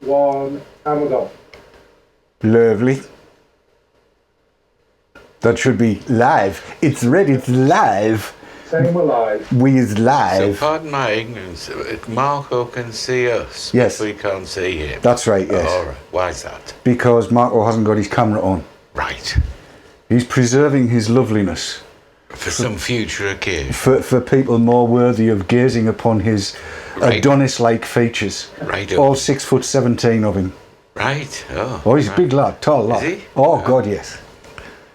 1, and we're gone. Lovely. That should be live. It's ready. It's live. Saying we're live. We is live. So pardon my ignorance, Marco can see us, Yes. but we can't see him. That's right, yes. All right. Why is that? Because Marco hasn't got his camera on. Right. He's preserving his loveliness For some future occasion. for people more worthy of gazing upon his Right. Adonis-like features. Right. All 6'17" of him. Right. Oh. Oh, he's a right. big lad, tall lad. Is he? Oh, God, yes.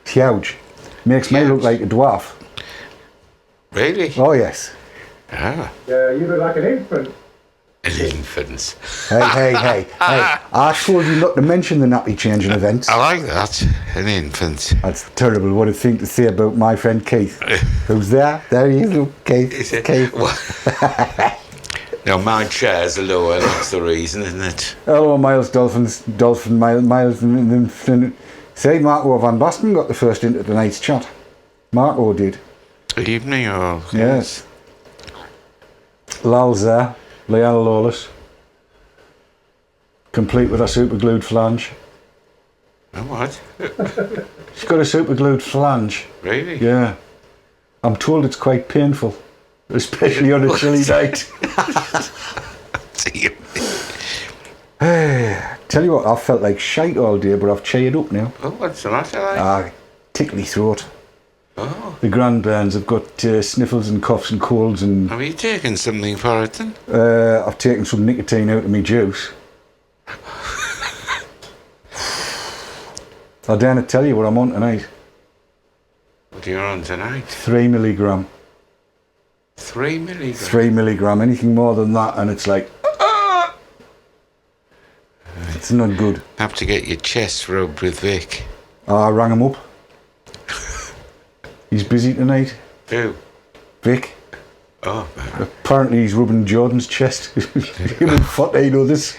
Huge. Makes me Huge. look like a dwarf. Really? Oh, yes. Ah. Yeah, you look like an infant. An infant. Hey. I told you not to mention the nappy changing events. I like that. An infant. That's terrible. What a thing to say about my friend Keith. Who's there? There he is, look, Keith. Is it? Keith. No, my chair's lower, that's the reason, isn't it? Hello, Miles Dolphin, Miles. Say, Marco Van Basten got the first into tonight's chat. Marco did. Evening all. Yes. Lal's there. Leanne Lawless. Complete with a super glued flange. Oh, what? She's got a super glued flange. Really? Yeah. I'm told it's quite painful. Especially on a chilly night. Tell you what, I've felt like shite all day, but I've cheered up now. Oh, what's the matter like? Tickly throat. Oh. The grandbairns have got sniffles and coughs and colds, and Have you taken something for it then? I've taken some nicotine out of my juice. I dare not tell you what I'm on tonight. What are you on tonight? 3 milligram. 3 milligrams? 3 milligram. Anything more than that, and it's like, it's not good. Have to get your chest rubbed with Vic. I rang him up. He's busy tonight. Who? Vic. Oh, Apparently he's rubbing Jordan's chest. Him and 14 others.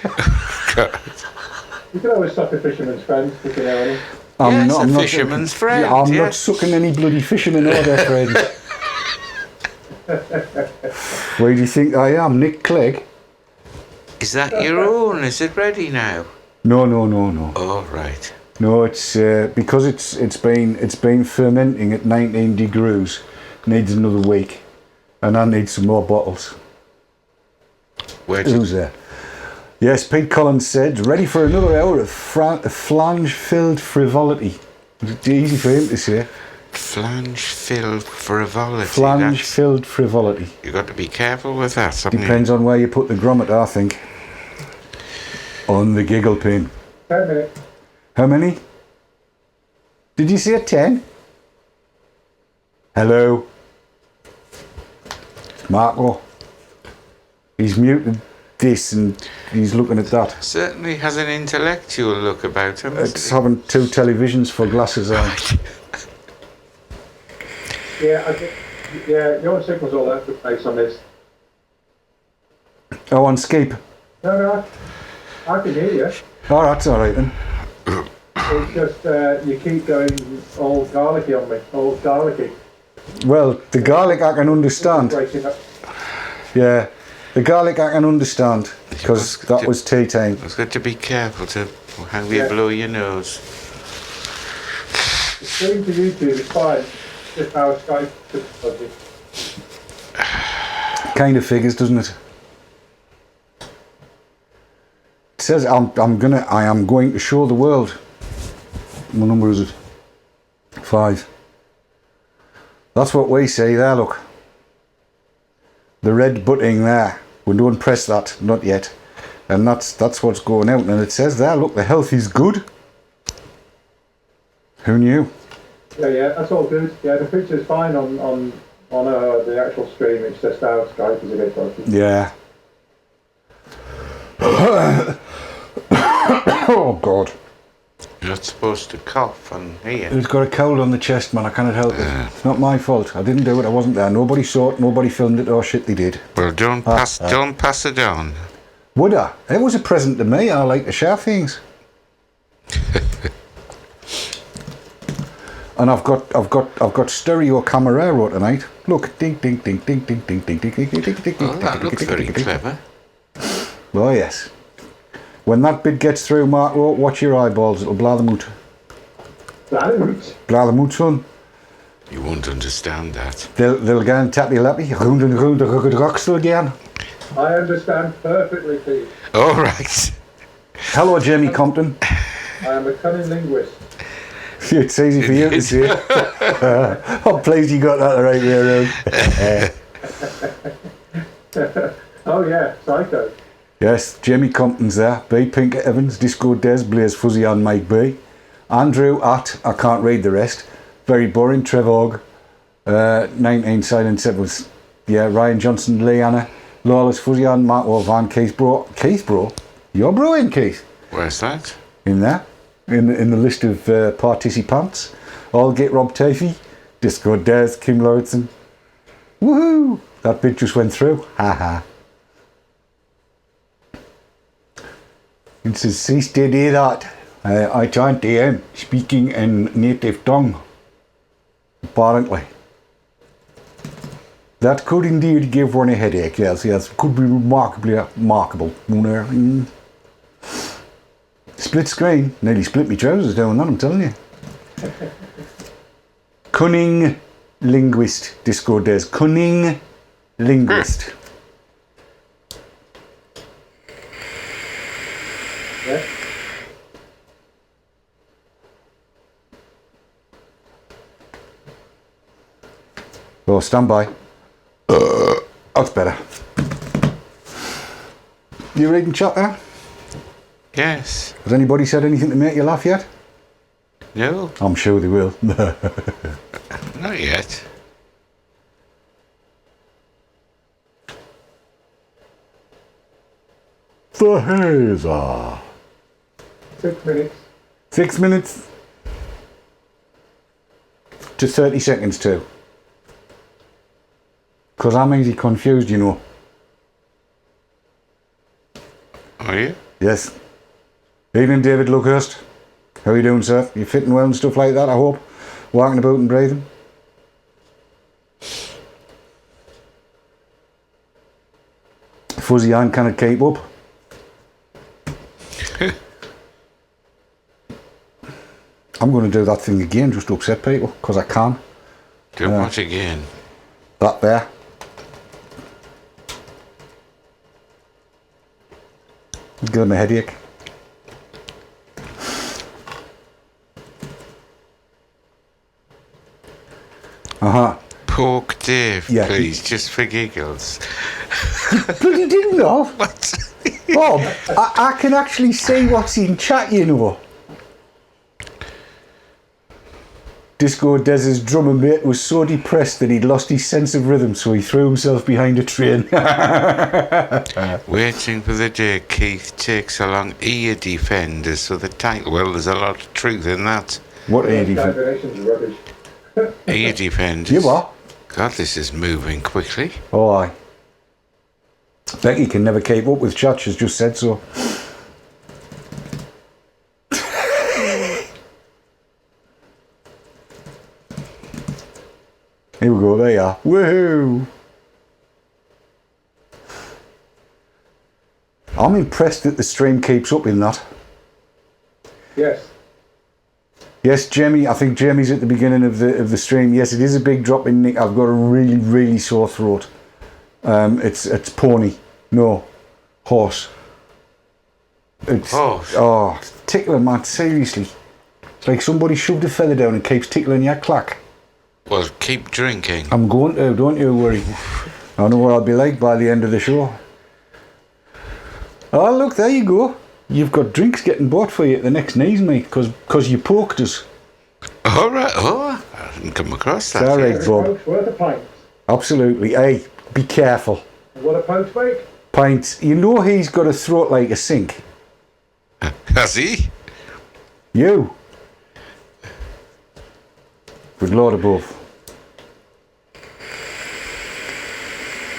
God. You can always suck a fisherman's friend, if you know any. Yes, a fisherman's friend, Yeah, I'm not yes. sucking any bloody fishermen or their friends. Where do you think I am? Nick Clegg? Is that your own? Is it ready now? No. Oh, right. No, it's because it's been fermenting at 19 degrees. Needs another week, and I need some more bottles. Who's there? Yes, Pete Collins said, ready for another hour of flange-filled frivolity. It's easy for him to say. Flange-filled frivolity. Flange-filled frivolity. You've got to be careful with that. Depends on where you put the grommet, I think. On the giggle pin. 10 minutes. How many? Did you say 10? Hello? It's Marco. He's muted this and he's looking at that. Certainly has an intellectual look about him. It's having 2 televisions for glasses on. Yeah, your signal's all over the place on this. Oh, on Skype. No, I can hear you. Oh, that's alright then. It's just you keep going all garlicky on me, all garlicky. Well, the garlic I can understand. Breaking up. Yeah, the garlic I can understand because that was tea time. It's got to be careful to how you blow your nose. The stream to YouTube is fine. Just how Skype difficulty. Kind of figures, doesn't it? It says I am going to show the world. What number is it? 5. That's what we say there, look. The red button there. We don't press that, not yet. And that's what's going out. And it says there, look, the health is good. Who knew? Yeah, that's all good. Yeah, the picture's fine on the actual stream. It's just how Skype is a bit broken. Yeah. Oh, God. You're not supposed to cough on here. He's got a cold on the chest, man. I cannot help it. It's not my fault. I didn't do it. I wasn't there. Nobody saw it. Nobody filmed it. Oh, shit, they did. Well, don't pass it on. Would I? It was a present to me. I like to share things. And I've got stereo camera tonight. Look, ding ding ding ding ding ding ding ding ding ding ding ding. Well, that looks very clever. Oh yes. When that bit gets through, Marco, watch your eyeballs. It'll blow them out. Bladdermoot. Blow them out, son. You won't understand that. They'll go and tap your lappy. Round and round the rockstone again. I understand perfectly, Pete. All right. Hello, Jamie Compton. I am a cunning linguist. It's easy for you to say. I'm pleased you got that the right way around. Oh yeah, psycho. Yes, Jamie Compton's there. B. Pinker Evans, Disco Des, Blaze Fuzzy on Mike B. Andrew at, I can't read the rest. Very boring, Trevor. 19 Silent Sevens. Yeah, Ryan Johnson, Leanna. Lawless Fuzzy on Mark Van Keith Bro. Keith Bro? You're broing, Keith. Where's that? In there. In the list of participants. All get Rob Tafey. Disco Des, Kim Lauritsen. Woohoo! That bit just went through. Haha. It says, cease to do that. I can't hear speaking in native tongue. Apparently. That could indeed give one a headache, yes, could be remarkable. Split screen, nearly split me trousers down that, I'm telling you. Cunning linguist, Disco Des. Cunning linguist. Yeah. Oh, stand by. That's better. You reading chat there? Yes. Has anybody said anything to make you laugh yet? No, I'm sure they will. not yet. The Haze Hour. 6 minutes. 6 minutes to 30 seconds too. Because I'm easy confused, you know. Are you? Yes. Evening, David Luckhurst. How are you doing, sir? You fitting well and stuff like that, I hope? Walking about and breathing? Fuzzy Ann cannot keep up. I'm going to do that thing again just to upset people, because I can. Do what again? That there. Give them a headache. Pork Dave, Yeah. please, just for giggles. Bloody didn't know. What? Bob, I can actually see what's in chat, you know. Disco Des's drum and mate was so depressed that he'd lost his sense of rhythm, so he threw himself behind a train. Waiting for the day Keith takes along ear defenders for the title. Well, there's a lot of truth in that. What ear defenders? Calculations are rubbish. Ear defenders. You what? God, this is moving quickly. Oh, aye. Becky can never keep up with chat, she's just said so. Here we go, there you are. Woohoo! I'm impressed that the stream keeps up in that. Yes. Yes, Jamie, I think Jamie's at the beginning of the stream. Yes, it is a big drop in Nick. I've got a really, really sore throat. It's pony. No. Horse. It's Horse? Oh, it's tickling, man, seriously. It's like somebody shoved a feather down and keeps tickling your clack. Well, keep drinking. I'm going to, don't you worry. I know what I'll be like by the end of the show. Oh, look, there you go. You've got drinks getting bought for you at the next knees, mate, because you poked us. All right. Oh, I didn't come across that. It's all yet. right, Bob. Pokes worth a pint. Absolutely. Hey, be careful. What a pokes make? Pints. You know he's got a throat like a sink. Has he? You. Good Lord above.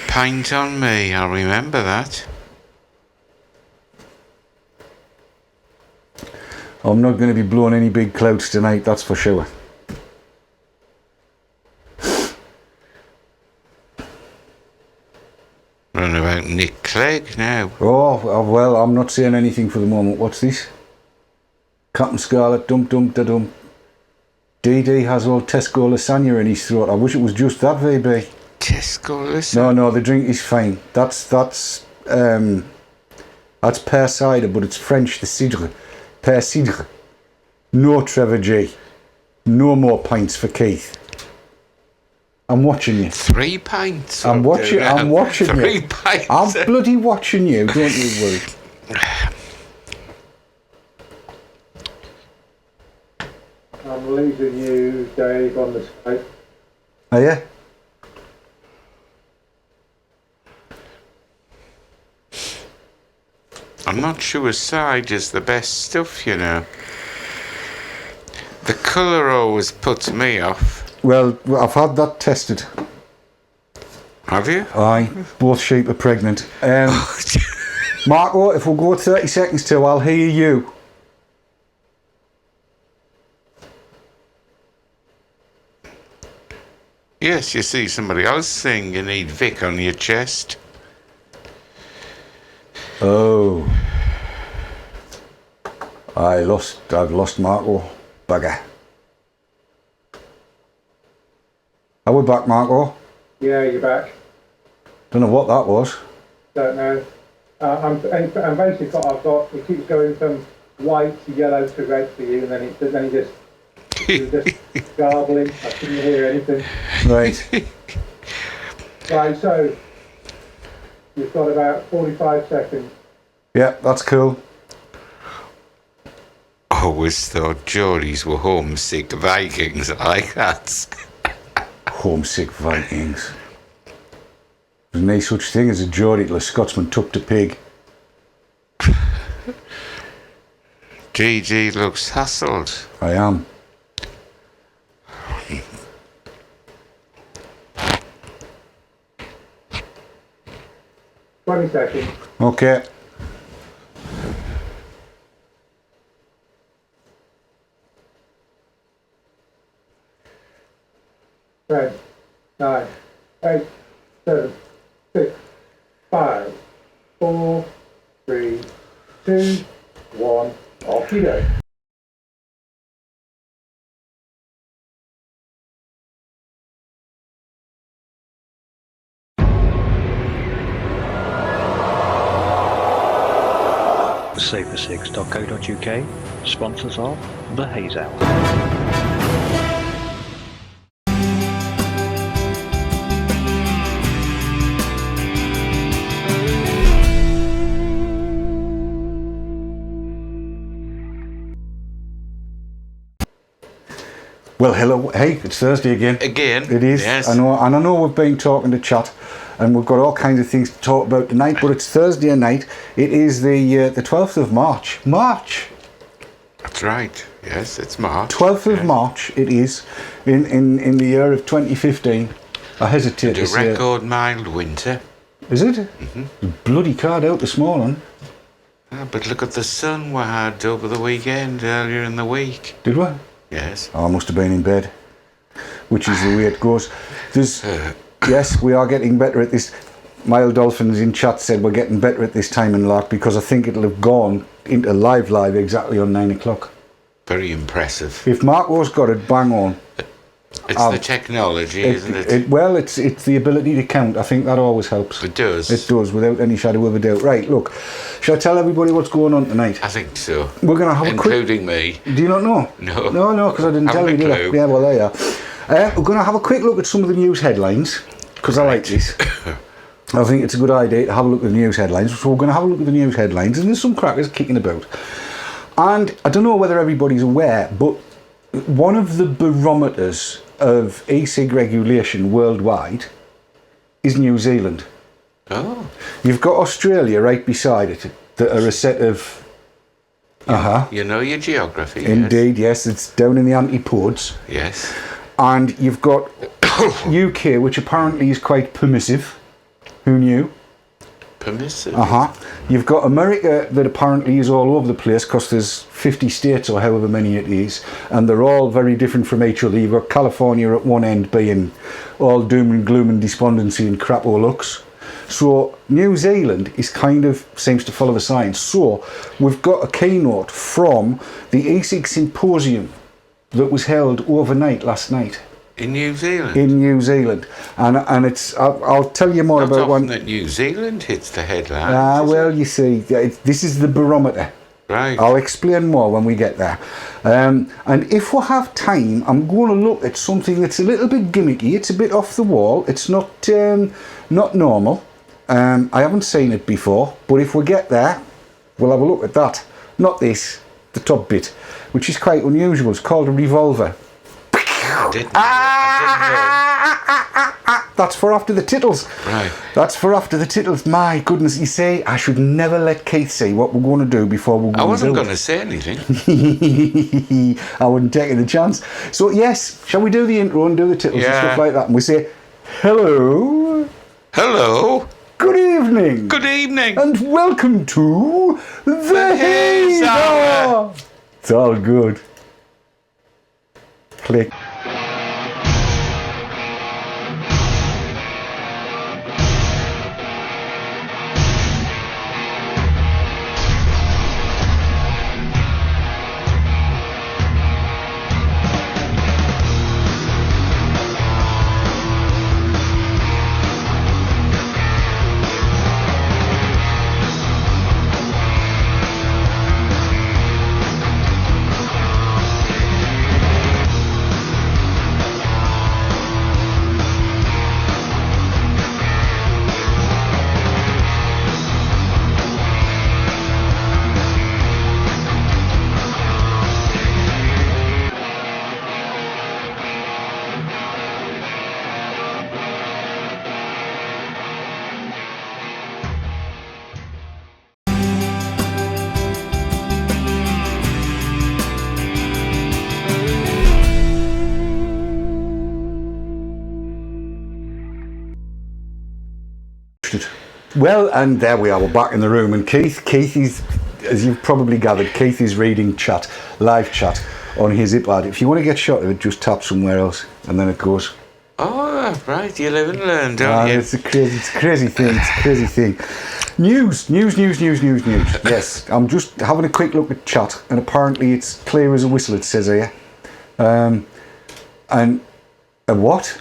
Pint on me. I'll remember that. I'm not going to be blowing any big clouds tonight, that's for sure. Run about Nick Clegg now. Oh, well, I'm not saying anything for the moment. What's this? Captain Scarlet, dum. DD has all Tesco lasagna in his throat. I wish it was just that, VB. Tesco lasagna? No, the drink is fine. That's pear cider, but it's French, the cidre. Pear cidre. No Trevor G. No more pints for Keith. I'm watching you. 3 pints. I'm watching you. 3 pints. I'm bloody watching you, don't you worry. I'm losing you, Dave, on the Skype. Are you? I'm not sure side is the best stuff, you know. The colour always puts me off. Well, I've had that tested. Have you? Aye, both sheep are pregnant. Marco, if we'll go 30 seconds till, I'll hear you. Yes, you see somebody else saying you need Vic on your chest. Oh. I've lost Marco. Bugger. Are we back, Marco? Yeah, you're back. Don't know what that was. Don't know. I'm basically it keeps going from white to yellow to red for you, and then he just garbling. I couldn't hear anything. Right. Right, so you've got about 45 seconds. Yeah, that's cool. Always thought Geordies were homesick Vikings like that. Homesick Vikings. There's no such thing as a Geordie till a Scotsman tucked a pig. GG looks hassled. I am. Twenty seconds. Okay. 10, 9, 8, 7, 6, 5, 4, 3, 2, 1. Off you go. SaveTheSix.co.uk, sponsors of the Haze Hour. Well, hello. Hey, it's Thursday again. Again? It is. Yes. I know, and I know we've been talking to chat, and we've got all kinds of things to talk about tonight. But it's Thursday night. It is the 12th of March. March. That's right. Yes, it's March. 12th of Yes. March. It is in the year of 2015. I hesitate A to say. record mild winter. Is it? Mm-hmm. Bloody card out this morning. Ah, but look at the sun we had over the weekend, earlier in the week. Did we? Yes. Oh, I must have been in bed, which is the way it goes. There's, yes, we are getting better at this. Mild Dolphins in chat said we're getting better at this time and lark because I think it'll have gone into live exactly on 9 o'clock. Very impressive. If Marco's got it bang on. It's the technology, isn't it? Well, it's the ability to count. I think that always helps. It does. It does, without any shadow of a doubt. Right, look, shall I tell everybody what's going on tonight? I think so. We're going to have Including me. Do you not know? No. No, because I didn't tell you, did I? Yeah, well, there you are. We're going to have a quick look at some of the news headlines, because I like this. I think it's a good idea to have a look at the news headlines. So we're going to have a look at the news headlines, and there's some crackers kicking about. And I don't know whether everybody's aware, but one of the barometers of e-cig regulation worldwide is New Zealand. Oh. You've got Australia right beside it, that are a set of... You know your geography. Indeed, yes, it's down in the antipodes. Yes. And you've got UK, which apparently is quite permissive. Who knew? Permissive. You've got America that apparently is all over the place because there's 50 states or however many it is, and they're all very different from each other. You've got California at one end being all doom and gloom and despondency and crap all looks. So New Zealand is kind of seems to follow the science. So we've got a keynote from the e-cigs symposium that was held overnight last night. In New Zealand? In New Zealand. And it's, I'll tell you more Not about often one. that New Zealand hits the headlines. Well, you see, this is the barometer. Right. I'll explain more when we get there. And if we have time, I'm going to look at something that's a little bit gimmicky. It's a bit off the wall. It's not normal. I haven't seen it before, but if we get there, we'll have a look at that. Not this, the top bit, which is quite unusual. It's called a revolver. I didn't know. That's for after the tittles. Right. That's for after the tittles. My goodness, you say I should never let Keith say what we're going to do before we're going to do it. I wasn't going to say anything. I wouldn't take any chance. So yes, shall we do the intro and do the tittles and Yeah. stuff like that? And we say, hello, Hello. good evening, Good evening. and welcome to the Haze Haze Hour. Hour. It's all good. Click. Well, and there we are, we're back in the room, and Keith is, as you've probably gathered, Keith is reading chat, live chat, on his iPad. If you want to get shot of it, just tap somewhere else, and then it goes. Oh, right. You live and learn, don't you? It's a crazy thing, it's a crazy thing. News. Yes, I'm just having a quick look at chat, and apparently it's clear as a whistle, it says here. And a what?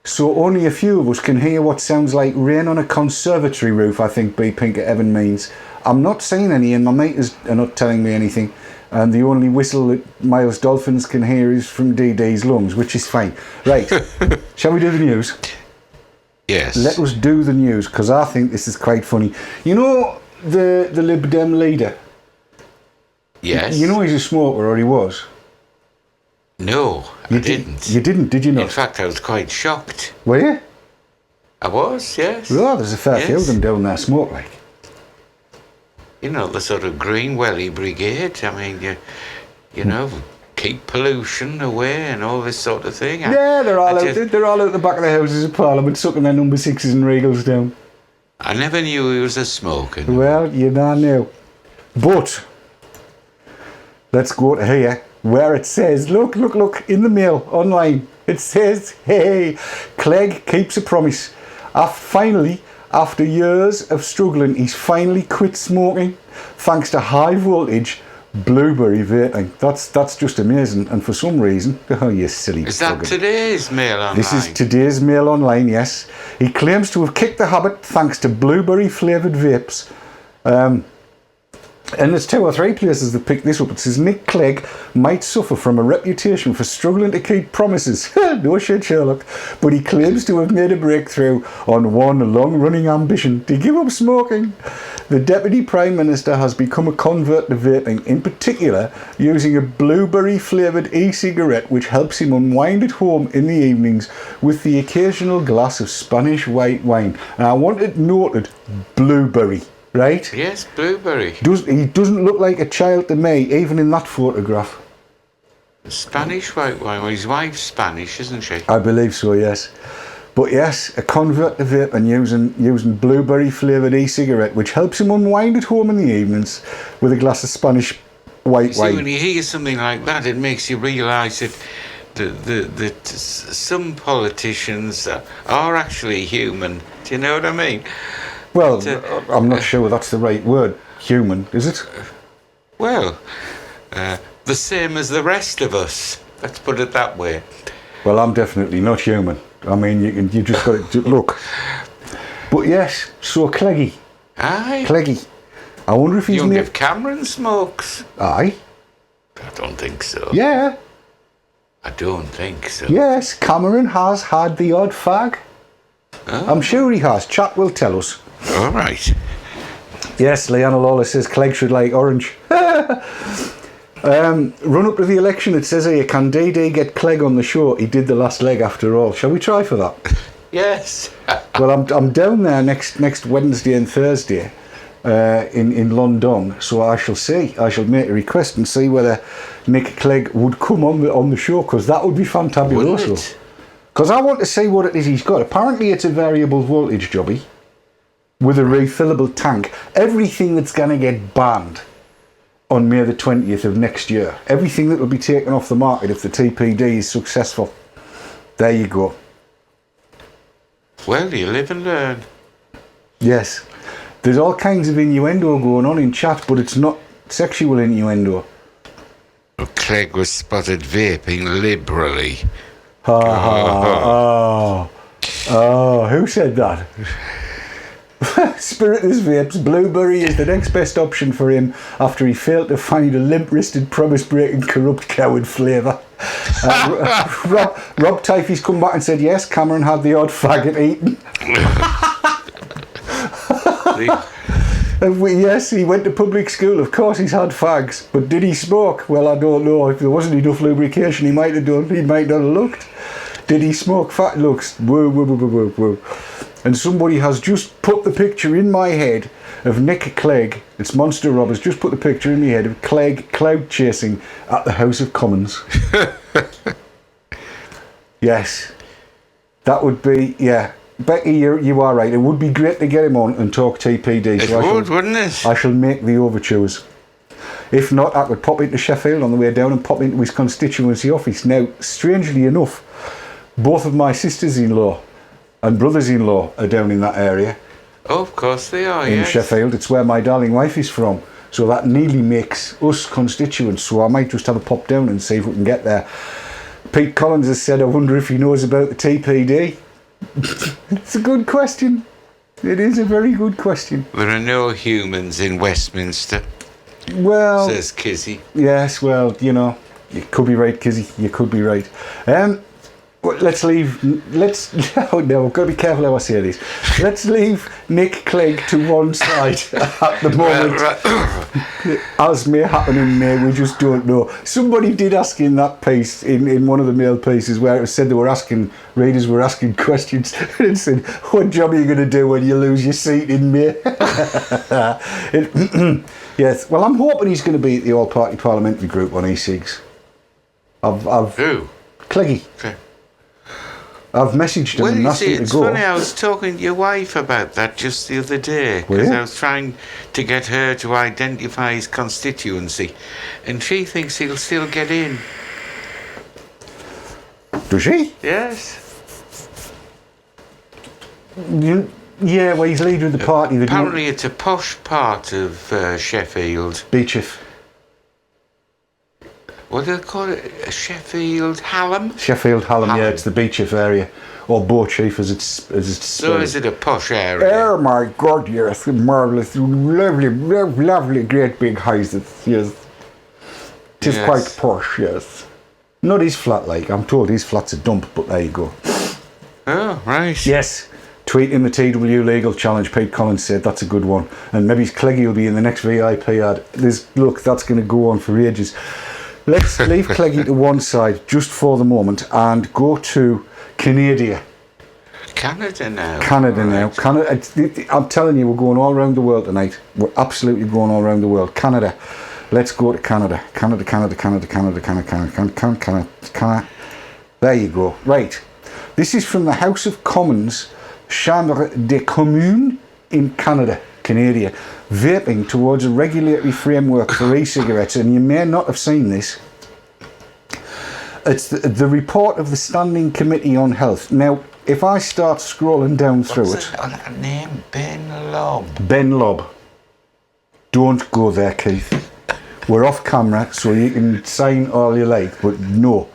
So only a few of us can hear what sounds like rain on a conservatory roof, I think B. Pinker Evan means. I'm not seeing any, and my mates are not telling me anything. And the only whistle that Miles Dolphins can hear is from DD's lungs, which is fine. Right, shall we do the news? Yes. Let us do the news, because I think this is quite funny. You know the Lib Dem leader? Yes. You know he's a smoker, or he was? No, I didn't. You didn't, did you not? In fact, I was quite shocked. Were you? I was, yes. Well, there's a fair few of Yes. them down there smoke like. You know, the sort of Green Welly Brigade. I mean, you know, keep pollution away and all this sort of thing. Yeah, they're all I out. just- They're all out the back of the Houses of Parliament, sucking their number 6s and Regals down. I never knew he was a smoker. Well, you now know. But let's go to here, where it says, look, in the mail online. It says, hey, Clegg keeps a promise. After years of struggling, he's finally quit smoking thanks to high voltage blueberry vaping. That's just amazing. And for some reason, oh, you silly Is that bugger. today's Mail Online? This is today's Mail Online, yes. He claims to have kicked the habit thanks to blueberry flavoured vapes. And there's 2 or 3 places that picked this up. It says Nick Clegg might suffer from a reputation for struggling to keep promises. No shit, Sherlock. But he claims to have made a breakthrough on one long-running ambition to give up smoking. The Deputy Prime Minister has become a convert to vaping, in particular using a blueberry flavoured e-cigarette which helps him unwind at home in the evenings with the occasional glass of Spanish white wine. And I want it noted, blueberry. Right? Yes, blueberry. He doesn't look like a child to me, even in that photograph. Spanish white wine. Well, his wife's Spanish, isn't she? I believe so, yes. But yes, a convert to vape and using blueberry flavoured e-cigarette, which helps him unwind at home in the evenings with a glass of Spanish white See, wine. when you hear something like that, it makes you realise that some politicians are actually human. Do you know what I mean? Well, I'm not sure that's the right word. Human, is it? Well, the same as the rest of us. Let's put it that way. Well, I'm definitely not human. I mean, you just got to look. But yes, so Cleggy. Aye. Cleggy. I wonder if he's Young if Cameron smokes. Aye. I don't think so. Yeah. I don't think so. Yes, Cameron has had the odd fag. Oh. I'm sure he has. Chat will tell us. All right. Yes, Leanna Lawler says Clegg should like orange. Run up to the election, it says here, can DD get Clegg on the show? He did the last leg after all. Shall we try for that? Yes. Well, I'm down there next Wednesday and Thursday in London, so I shall see. I shall make a request and see whether Nick Clegg would come on the show, because that would be fantabulous. Because I want to see what it is he's got. Apparently it's a variable voltage jobby with a refillable tank. Everything that's going to get banned on May the 20th of next year. Everything that will be taken off the market if the TPD is successful. There you go. Well, you live and learn. Yes. There's all kinds of innuendo going on in chat, but it's not sexual innuendo. Well, Clegg was spotted vaping liberally. Oh, who said that? Spiritus Vapes, Blueberry is the next best option for him after he failed to find a limp-wristed, promise-breaking, corrupt coward flavour. Rob Tyfey's come back and said, yes, Cameron had the odd faggot eaten. Yes, he went to public school. Of course he's had fags. But did he smoke? Well, I don't know. If there wasn't enough lubrication, he might have done. He might not have looked. Did he smoke fat looks? Whoa, whoa, whoa, whoa, whoa. And somebody has just put the picture in my head of Nick Clegg. It's Monster Rob has just put the picture in my head of Clegg cloud chasing at the House of Commons. Yes. That would be, yeah. Becky, you are right. It would be great to get him on and talk TPD. It would, wouldn't it? I shall make the overtures. If not, I could pop into Sheffield on the way down and pop into his constituency office. Now, strangely enough, both of my sisters-in-law and brothers-in-law are down in that area. Oh, of course they are, in yes. Sheffield. It's where my darling wife is from. So that nearly makes us constituents. So I might just have a pop down and see if we can get there. Pete Collins has said, I wonder if he knows about the TPD. It's a good question. It is a very good question. There are no humans in Westminster, well, says Kizzy. Yes, well, you know, you could be right, Kizzy. You could be right. Well, let's oh no, I've got to be careful how I say this. Let's leave Nick Clegg to one side at the moment. As may happen in May, we just don't know. Somebody did ask in that piece, in one of the mail pieces, where it said readers were asking questions, and it said, what job are you going to do when you lose your seat in May? Yes, well, I'm hoping he's going to be at the All-Party Parliamentary Group on e-cigs. Who? Cleggy. Okay. I've messaged him Well, and you asked see, him to it's go. funny, I was talking to your wife about that just the other day, Were because you? I was trying to get her to identify his constituency, and she thinks he'll still get in. Does she? Yes. Yeah, well, he's leader of the party. Apparently it's a posh part of Sheffield. Beechif. What do they call it? Sheffield Hallam? Sheffield Hallam, yeah, Hallam. it's the Beechif area. Or Beauchief as it's So is it a posh area? Oh my God, yes, marvellous, lovely, great big houses, yes. It is Yes. quite posh, yes. Not his flat, like, I'm told his flat's a dump, but there you go. Oh, right. Yes, tweeting the TW legal challenge, Pete Collins said, that's a good one. And maybe Cleggy will be in the next VIP ad. Look, that's going to go on for ages. Let's leave Cleggy to one side just for the moment and go to Canada. Canada now. Canada now. Right. Canada. I'm telling you, we're going all around the world tonight. We're absolutely going all around the world. Canada. Let's go to Canada. Canada. There you go. Right. This is from the House of Commons, Chambre des Communes in Canada. Canada, vaping towards a regulatory framework for e-cigarettes, and you may not have seen this. It's the report of the Standing Committee on Health. Now, if I start scrolling down through What's that name? Ben Lobb. Ben Lobb. Don't go there, Keith. We're off camera, so you can sign all you like, but no,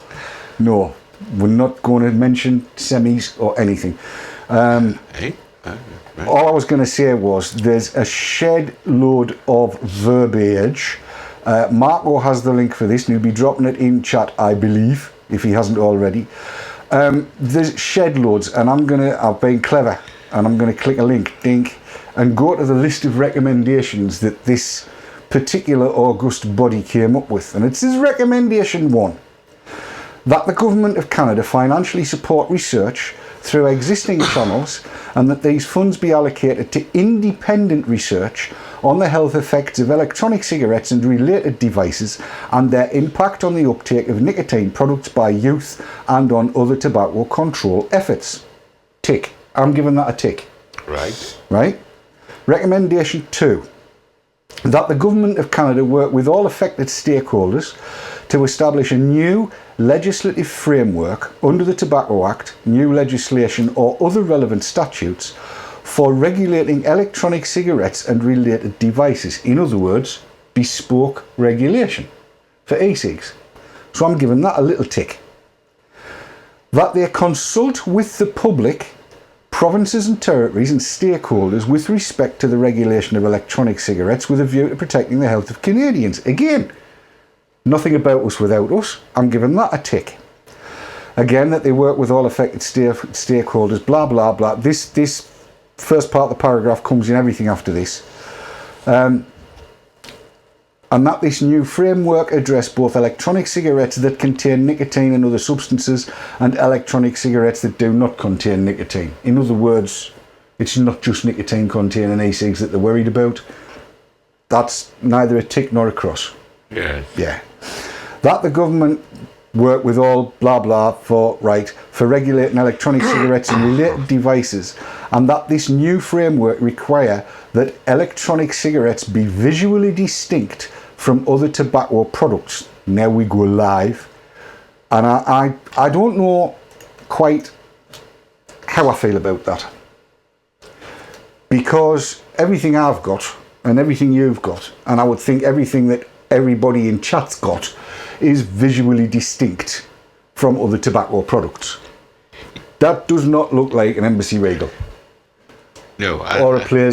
we're not going to mention semis or anything. Hey? Right. All I was going to say was there's a shed load of verbiage. Marco has the link for this and he'll be dropping it in chat, I believe, if he hasn't already. There's shed loads, and I've been clever, and I'm going to click a link, dink, and go to the list of recommendations that this particular august body came up with. And it says recommendation 1, that the Government of Canada financially support research through existing channels, and that these funds be allocated to independent research on the health effects of electronic cigarettes and related devices and their impact on the uptake of nicotine products by youth and on other tobacco control efforts. Tick. I'm giving that a tick. Right? Recommendation 2, that the Government of Canada work with all affected stakeholders to establish a new legislative framework under the Tobacco Act, new legislation or other relevant statutes for regulating electronic cigarettes and related devices. In other words, bespoke regulation for e-cigs. So I'm giving that a little tick. That they consult with the public, provinces and territories and stakeholders with respect to the regulation of electronic cigarettes with a view to protecting the health of Canadians. Again, nothing about us without us. I'm giving that a tick. Again, that they work with all affected stakeholders, blah, blah, blah. This first part of the paragraph comes in everything after this. And that this new framework address both electronic cigarettes that contain nicotine and other substances and electronic cigarettes that do not contain nicotine. In other words, it's not just nicotine containing e-cigs that they're worried about. That's neither a tick nor a cross. Yeah. That the government work with all blah blah for regulating electronic cigarettes and related devices, and that this new framework require that electronic cigarettes be visually distinct from other tobacco products. Now we go live, and I don't know quite how I feel about that, because everything I've got and everything you've got, and I would think everything that everybody in chat's got, is visually distinct from other tobacco products. That does not look like an Embassy Regal. No. Or a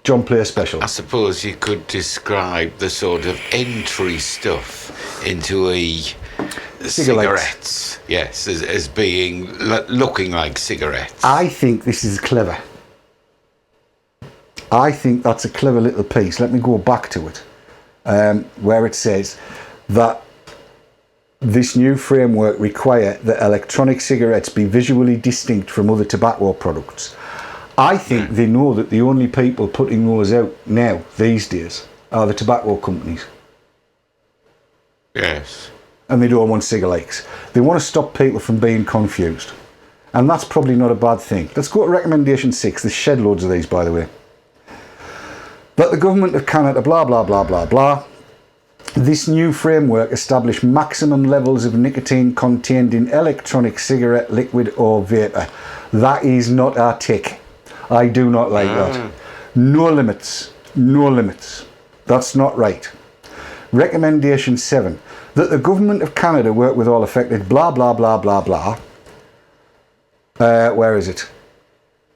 John Player Special. I suppose you could describe the sort of entry stuff into a cigarettes. Yes, as being looking like cigarettes. I think this is clever. I think that's a clever little piece. Let me go back to it. Where it says that this new framework require that electronic cigarettes be visually distinct from other tobacco products. I think they know that the only people putting those out now, these days, are the tobacco companies. Yes. And they don't want cigarettes. They want to stop people from being confused. And that's probably not a bad thing. Let's go to recommendation 6. There's shed loads of these, by the way. That the Government of Canada, blah, blah, blah, blah, blah. This new framework established maximum levels of nicotine contained in electronic cigarette, liquid or vapour. That is not our tick. I do not like that. No limits. No limits. That's not right. Recommendation 7. That the Government of Canada work with all affected, blah, blah, blah, blah, blah. Where is it?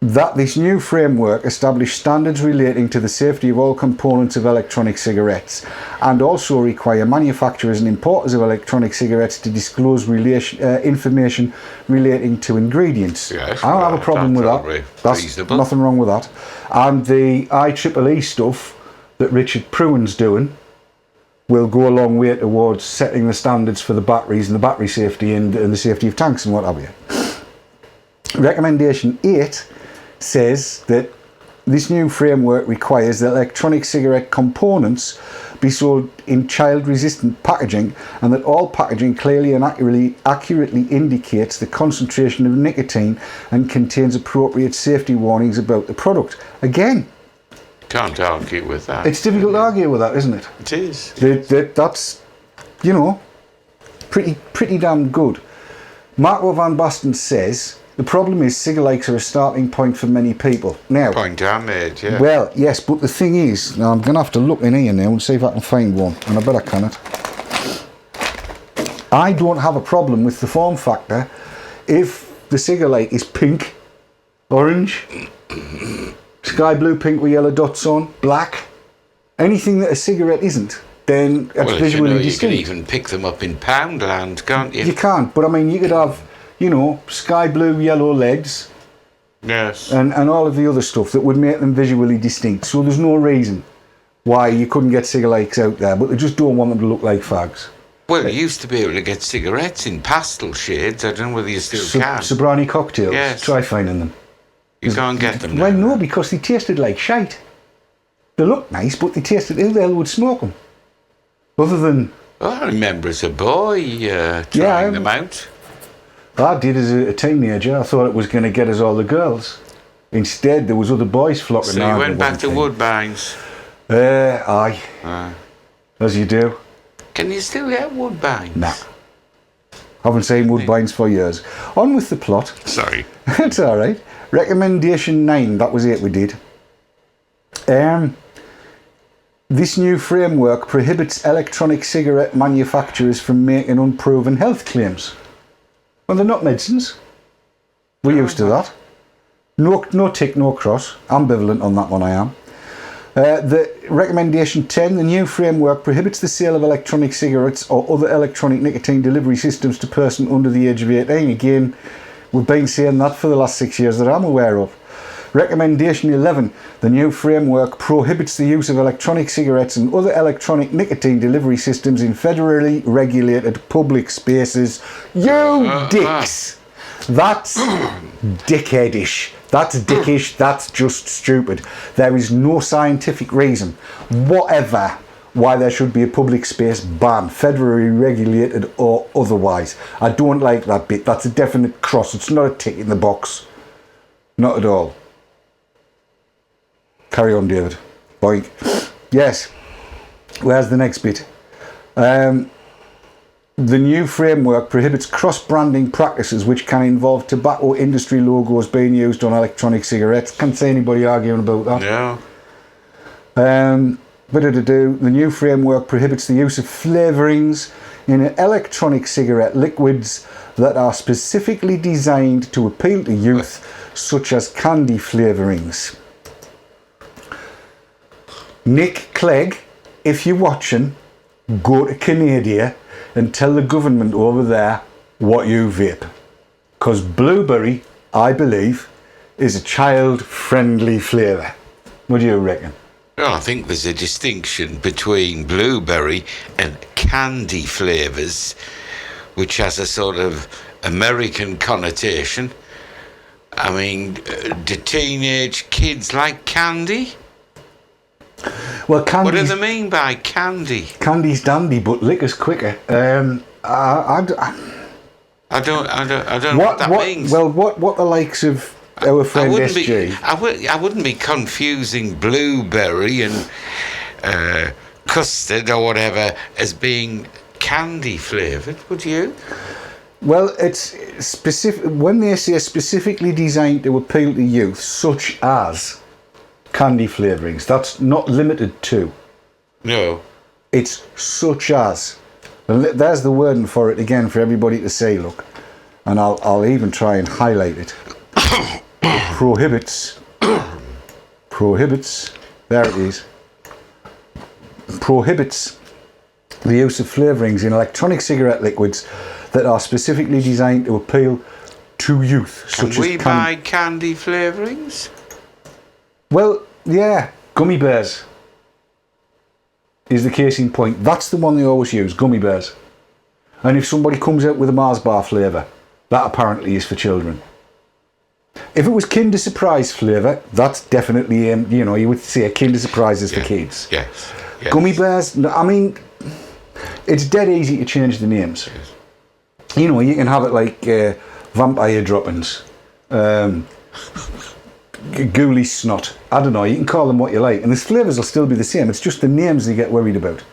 That this new framework established standards relating to the safety of all components of electronic cigarettes, and also require manufacturers and importers of electronic cigarettes to disclose information relating to ingredients. Yes, I don't have a problem with that. That's reasonable. Nothing wrong with that. And the IEEE stuff that Richard Pruin's doing will go a long way towards setting the standards for the batteries and the battery safety and the safety of tanks and what have you. Recommendation 8 says that this new framework requires that electronic cigarette components be sold in child-resistant packaging, and that all packaging clearly and accurately indicates the concentration of nicotine and contains appropriate safety warnings about the product. Again, can't argue with that. It's difficult to argue with that, isn't it? It is. That's, you know, pretty damn good. Marco van Basten says the problem is cigarettes are a starting point for many people. Now, Point I made, yeah. well, yes, but the thing is, now I'm going to have to look in here now and see if I can find one, and I bet I cannot. I don't have a problem with the form factor if the cigarette is pink, orange, sky blue, pink with yellow dots on, black, anything that a cigarette isn't, then it's Well, visually you can distinct. even pick them up in Poundland, can't you? You can't, but I mean, you could have, sky blue, yellow legs, Yes. and all of the other stuff that would make them visually distinct. So there's no reason why you couldn't get cigarettes out there, but they just don't want them to look like fags. Well, you used to be able to get cigarettes in pastel shades. I don't know whether you still can. Sobrani cocktails. Yes. Try finding them. You can't get them now. Well, no, because they tasted like shite. They looked nice, but they tasted... Who the hell would smoke them? Other than... Oh, I remember as a boy trying them out. I did as a teenager. I thought it was going to get us all the girls. Instead, there was other boys flocking So you around. went back to Woodbines. Aye. As you do. Can you still get Woodbines? Nah. Haven't seen Woodbines for years. On with the plot. Sorry. It's all right. Recommendation 9. That was it. We did. This new framework prohibits electronic cigarette manufacturers from making unproven health claims. Well, they're not medicines. We're used to that. No tick, no cross. Ambivalent on that one, I am. The recommendation 10, the new framework prohibits the sale of electronic cigarettes or other electronic nicotine delivery systems to person under the age of 18. Again, we've been saying that for the last 6 years that I'm aware of. Recommendation 11, the new framework prohibits the use of electronic cigarettes and other electronic nicotine delivery systems in federally regulated public spaces. You dicks! That's dickheadish. That's dickish. That's just stupid. There is no scientific reason whatever why there should be a public space ban, federally regulated or otherwise. I don't like that bit. That's a definite cross. It's not a tick in the box. Not at all. Carry on, David. Boink. Yes. Where's the next bit? The new framework prohibits cross-branding practices which can involve tobacco industry logos being used on electronic cigarettes. Can't see anybody arguing about that. No. The new framework prohibits the use of flavourings in electronic cigarette liquids that are specifically designed to appeal to youth, such as candy flavourings. Nick Clegg, if you're watching, go to Canada and tell the government over there what you vape. Because blueberry, I believe, is a child-friendly flavour. What do you reckon? Well, I think there's a distinction between blueberry and candy flavours, which has a sort of American connotation. I mean, do teenage kids like candy? Well, candy. What do they mean by candy? Candy's dandy, but liquor's quicker. I don't know what that means. Well, what the likes of our friend SG? I wouldn't be confusing blueberry and custard or whatever as being candy flavoured, would you? Well, it's specific when they say specifically designed to appeal to youth, such as candy flavourings. That's not limited to. No. It's such as. And there's the wording for it again for everybody to say, look. And I'll even try and highlight it. Prohibits. There it is. Prohibits the use of flavourings in electronic cigarette liquids that are specifically designed to appeal to youth. Can we buy candy flavourings? Well, yeah, gummy bears is the case in point. That's the one they always use, gummy bears. And if somebody comes out with a Mars bar flavour, that apparently is for children. If it was Kinder Surprise flavour, that's definitely, you would say Kinder Surprise is for kids. Yes. Gummy bears, I mean, it's dead easy to change the names. Yes. You can have it like vampire droppings, ghoulish snot. I don't know, you can call them what you like. And the flavours will still be the same. It's just the names they get worried about.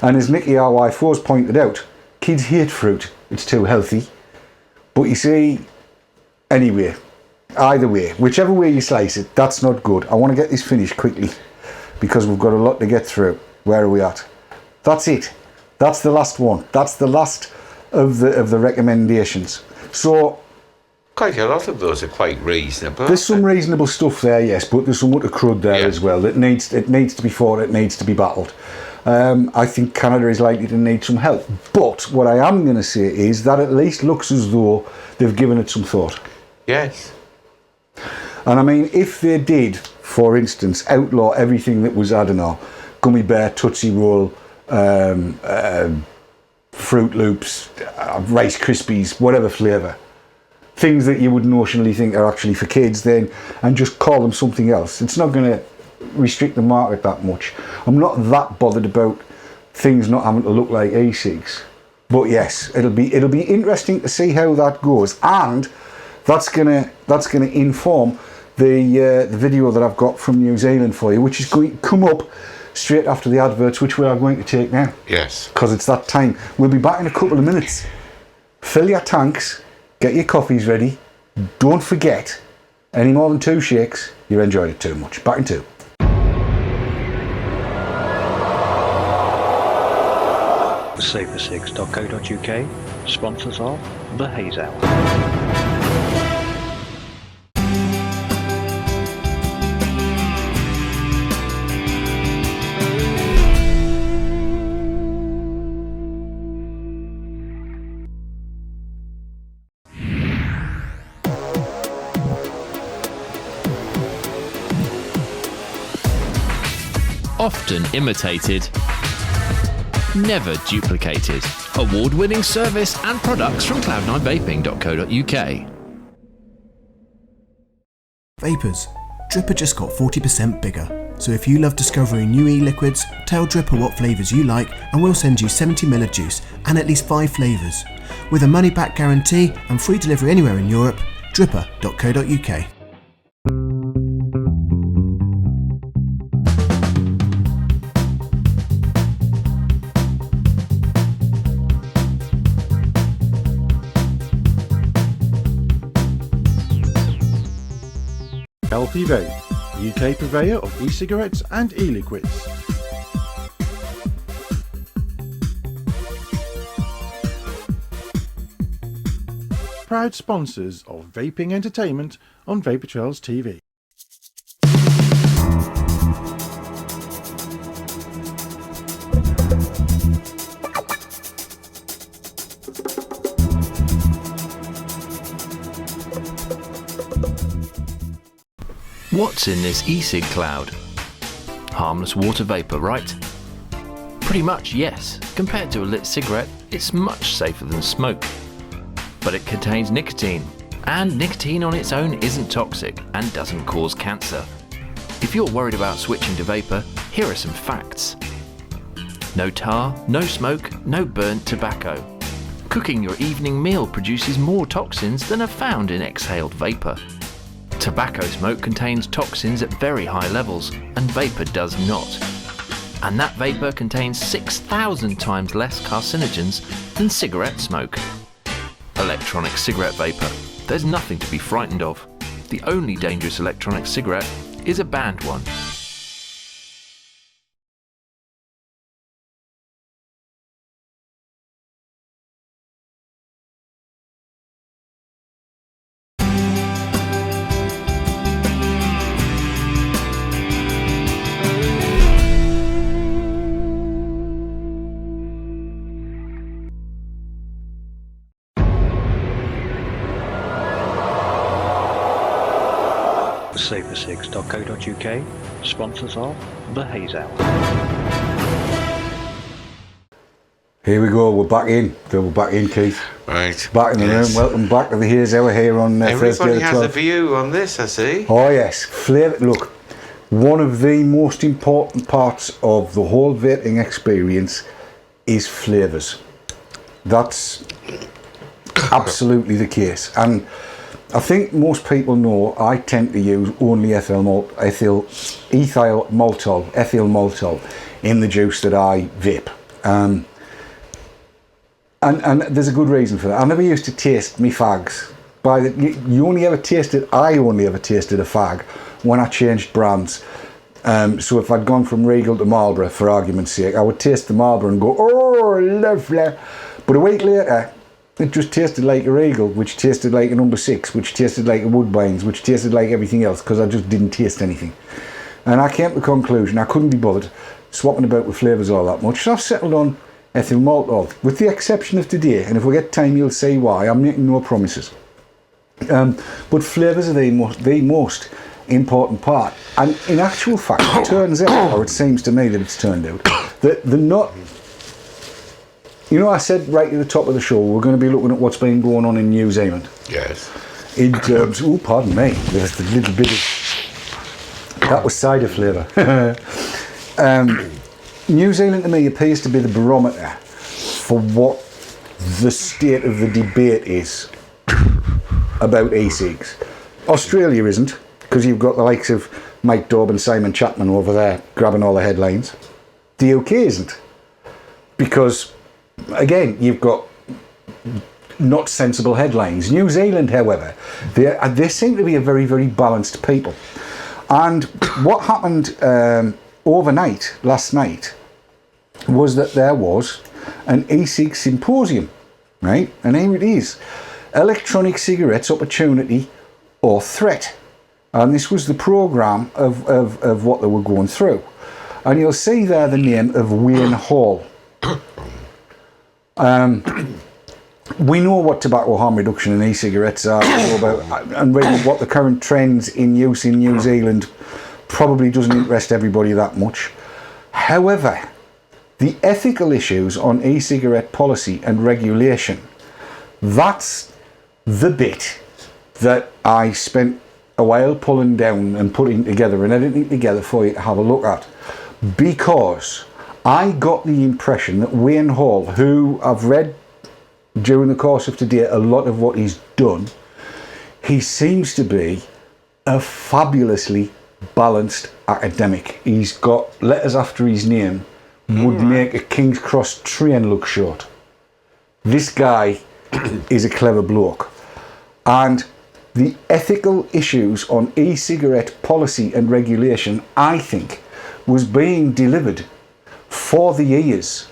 And as Nicky, our wife, was pointed out, kids hate fruit. It's too healthy. But you see, anyway, either way, whichever way you slice it, that's not good. I want to get this finished quickly because we've got a lot to get through. Where are we at? That's it. That's the last one. That's the last of the recommendations. So Quite a lot of those are quite reasonable. there's some reasonable stuff there, yes, but there's some utter crud there as well. It needs to be fought. It needs to be battled. I think Canada is likely to need some help. But what I am going to say is that at least looks as though they've given it some thought. Yes. And I mean, if they did, for instance, outlaw everything that was, I don't know, gummy bear, Tootsie Roll, Fruit Loops, Rice Krispies, whatever flavour, things that you would notionally think are actually for kids, then, and just call them something else. It's not going to restrict the market that much. I'm not that bothered about things not having to look like e-cigs. But yes, it'll be interesting to see how that goes, and that's gonna inform the video that I've got from New Zealand for you, which is going to come up straight after the adverts, which we are going to take now. Yes. Because it's that time. We'll be back in a couple of minutes. Fill your tanks, get your coffees ready. Don't forget, any more than 2 shakes, you're enjoying it too much. Back in 2. saveecigs.co.uk sponsors of the Haze Hour. Often imitated, never duplicated. Award-winning service and products from cloud9vaping.co.uk. Vapors, Dripper just got 40% bigger. So if you love discovering new e-liquids, tell Dripper what flavours you like and we'll send you 70ml of juice and at least 5 flavours. With a money-back guarantee and free delivery anywhere in Europe, dripper.co.uk. LP Vape, UK purveyor of e-cigarettes and e-liquids. Proud sponsors of vaping entertainment on Vapor Trails TV. What's in this e-cig cloud? Harmless water vapour, right? Pretty much, yes. Compared to a lit cigarette, it's much safer than smoke. But it contains nicotine, and nicotine on its own isn't toxic and doesn't cause cancer. If you're worried about switching to vapour, here are some facts. No tar, no smoke, no burnt tobacco. Cooking your evening meal produces more toxins than are found in exhaled vapour. Tobacco smoke contains toxins at very high levels, and vapour does not. And that vapour contains 6,000 times less carcinogens than cigarette smoke. Electronic cigarette vapour. There's nothing to be frightened of. The only dangerous electronic cigarette is a banned one. saveecigs.co.uk sponsors of the Haze Hour. Here we go, we're back in. We're back in, Keith. Right. Back in the room. Welcome back to the Haze Hour here on Thursday Everybody the has a 12th. view on this, I see. Oh yes, flavour. Look, one of the most important parts of the whole vaping experience is flavours. That's absolutely the case, and I think most people know I tend to use only ethyl maltol in the juice that I vape. And there's a good reason for that. I never used to taste me fags. I only ever tasted a fag when I changed brands. So if I'd gone from Regal to Marlboro, for argument's sake, I would taste the Marlboro and go, oh, lovely. But a week later, it just tasted like a Regal, which tasted like a number 6, which tasted like a Woodbines, which tasted like everything else, because I just didn't taste anything. And I came to the conclusion I couldn't be bothered swapping about with flavours all that much. So I've settled on ethyl maltol, with the exception of today, and if we get time you'll see why. I'm making no promises. But flavours are the most important part. And in actual fact, it turns out, or it seems to me that it's turned out, that the nut... You know, I said right at the top of the show, we're going to be looking at what's been going on in New Zealand. Yes. In terms... Oh, pardon me. There's a little bit of... That was cider flavour. New Zealand to me appears to be the barometer for what the state of the debate is about e-cigs. Australia isn't, because you've got the likes of Mike Daub and Simon Chapman over there grabbing all the headlines. The UK isn't, because again you've got not sensible headlines. New Zealand, however, they seem to be a very, very balanced people. And what happened overnight, last night, was that there was an e-cig symposium, right? And here it is: Electronic Cigarettes, Opportunity or Threat. And this was the programme of what they were going through. And you'll see there the name of Wayne Hall. We know what tobacco harm reduction and e-cigarettes are, and really what the current trends in use in New Zealand probably doesn't interest everybody that much. However, the ethical issues on e-cigarette policy and regulation, that's the bit that I spent a while pulling down and putting together and editing together for you to have a look at, because I got the impression that Wayne Hall, who I've read during the course of today a lot of what he's done, he seems to be a fabulously balanced academic. He's got letters after his name would make a King's Cross train look short. This guy is a clever bloke, and the ethical issues on e-cigarette policy and regulation, I think, was being delivered for the ears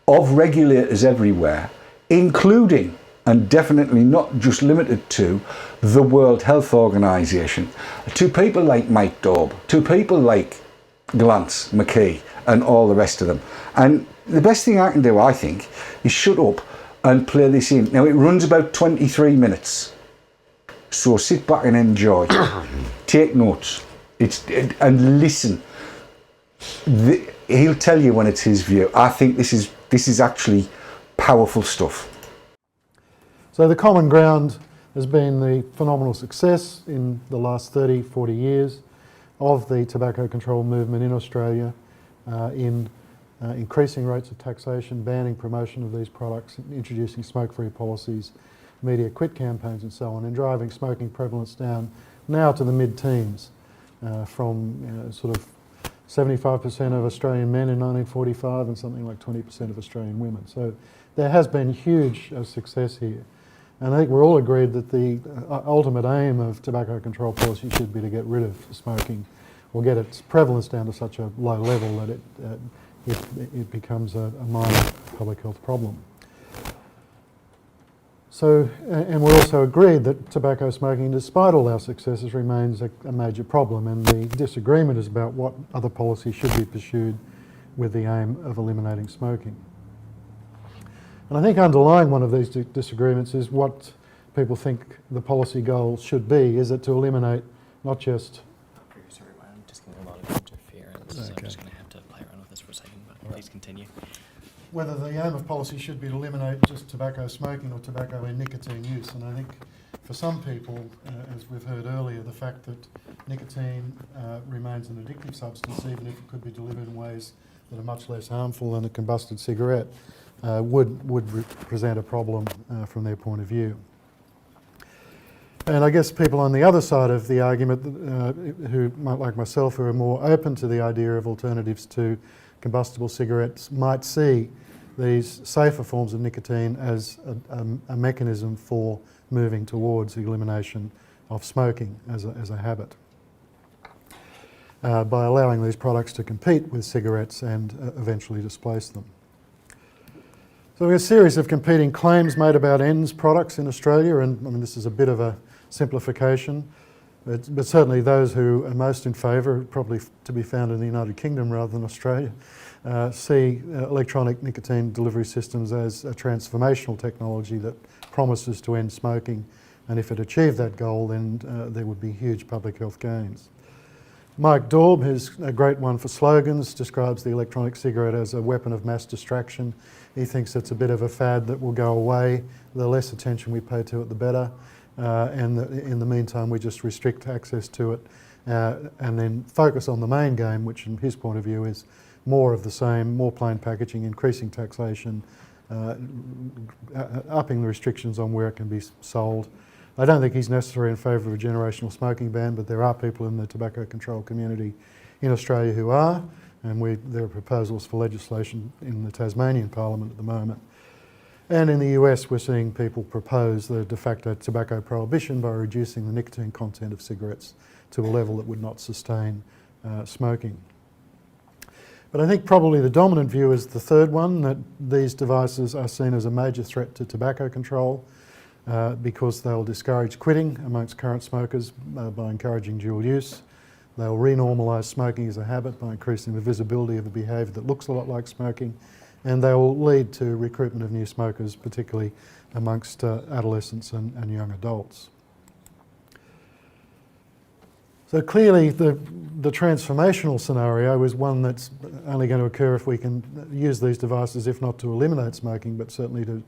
of regulators everywhere, including, and definitely not just limited to, the World Health Organization, to people like Mike Daub, to people like Glance, McKee, and all the rest of them. And the best thing I can do, I think, is shut up and play this in. Now, it runs about 23 minutes, so sit back and enjoy. Take notes and listen. He'll tell you when it's his view. I think this is actually powerful stuff. So the common ground has been the phenomenal success in the last 30, 40 years of the tobacco control movement in Australia in increasing rates of taxation, banning promotion of these products, introducing smoke-free policies, media quit campaigns and so on, and driving smoking prevalence down now to the mid-teens from sort of 75% of Australian men in 1945 and something like 20% of Australian women. So there has been huge success here. And I think we're all agreed that the ultimate aim of tobacco control policy should be to get rid of smoking, or get its prevalence down to such a low level that it becomes a minor public health problem. So, and we're also agreed that tobacco smoking, despite all our successes, remains a major problem, and the disagreement is about what other policies should be pursued with the aim of eliminating smoking. And I think underlying one of these disagreements is what people think the policy goal should be. Is it to eliminate not just... Sorry, I'm just getting a lot of interference, so I'm just going to have to play around with this for a second, but please continue. Whether the aim of policy should be to eliminate just tobacco smoking or tobacco and nicotine use. And I think for some people, as we've heard earlier, the fact that nicotine remains an addictive substance, even if it could be delivered in ways that are much less harmful than a combusted cigarette, would present a problem from their point of view. And I guess people on the other side of the argument, who might, like myself, who are more open to the idea of alternatives to combustible cigarettes, might see these safer forms of nicotine as a mechanism for moving towards the elimination of smoking as a habit. By allowing these products to compete with cigarettes and eventually displace them. So we have a series of competing claims made about ENDS products in Australia, and I mean this is a bit of a simplification, but certainly those who are most in favour, probably to be found in the United Kingdom rather than Australia, see electronic nicotine delivery systems as a transformational technology that promises to end smoking, and if it achieved that goal then there would be huge public health gains. Mike Daub, who's a great one for slogans, describes the electronic cigarette as a weapon of mass distraction. He thinks it's a bit of a fad that will go away. The less attention we pay to it, the better. And in the meantime, we just restrict access to it and then focus on the main game, which in his point of view is more of the same, more plain packaging, increasing taxation, upping the restrictions on where it can be sold. I don't think he's necessarily in favour of a generational smoking ban, but there are people in the tobacco control community in Australia who are, and there are proposals for legislation in the Tasmanian Parliament at the moment. And in the US we're seeing people propose the de facto tobacco prohibition by reducing the nicotine content of cigarettes to a level that would not sustain smoking. But I think probably the dominant view is the third one, that these devices are seen as a major threat to tobacco control because they'll discourage quitting amongst current smokers by encouraging dual use. They'll renormalise smoking as a habit by increasing the visibility of a behaviour that looks a lot like smoking, and they will lead to recruitment of new smokers, particularly amongst adolescents and young adults. So clearly the transformational scenario is one that's only going to occur if we can use these devices, if not to eliminate smoking, but certainly to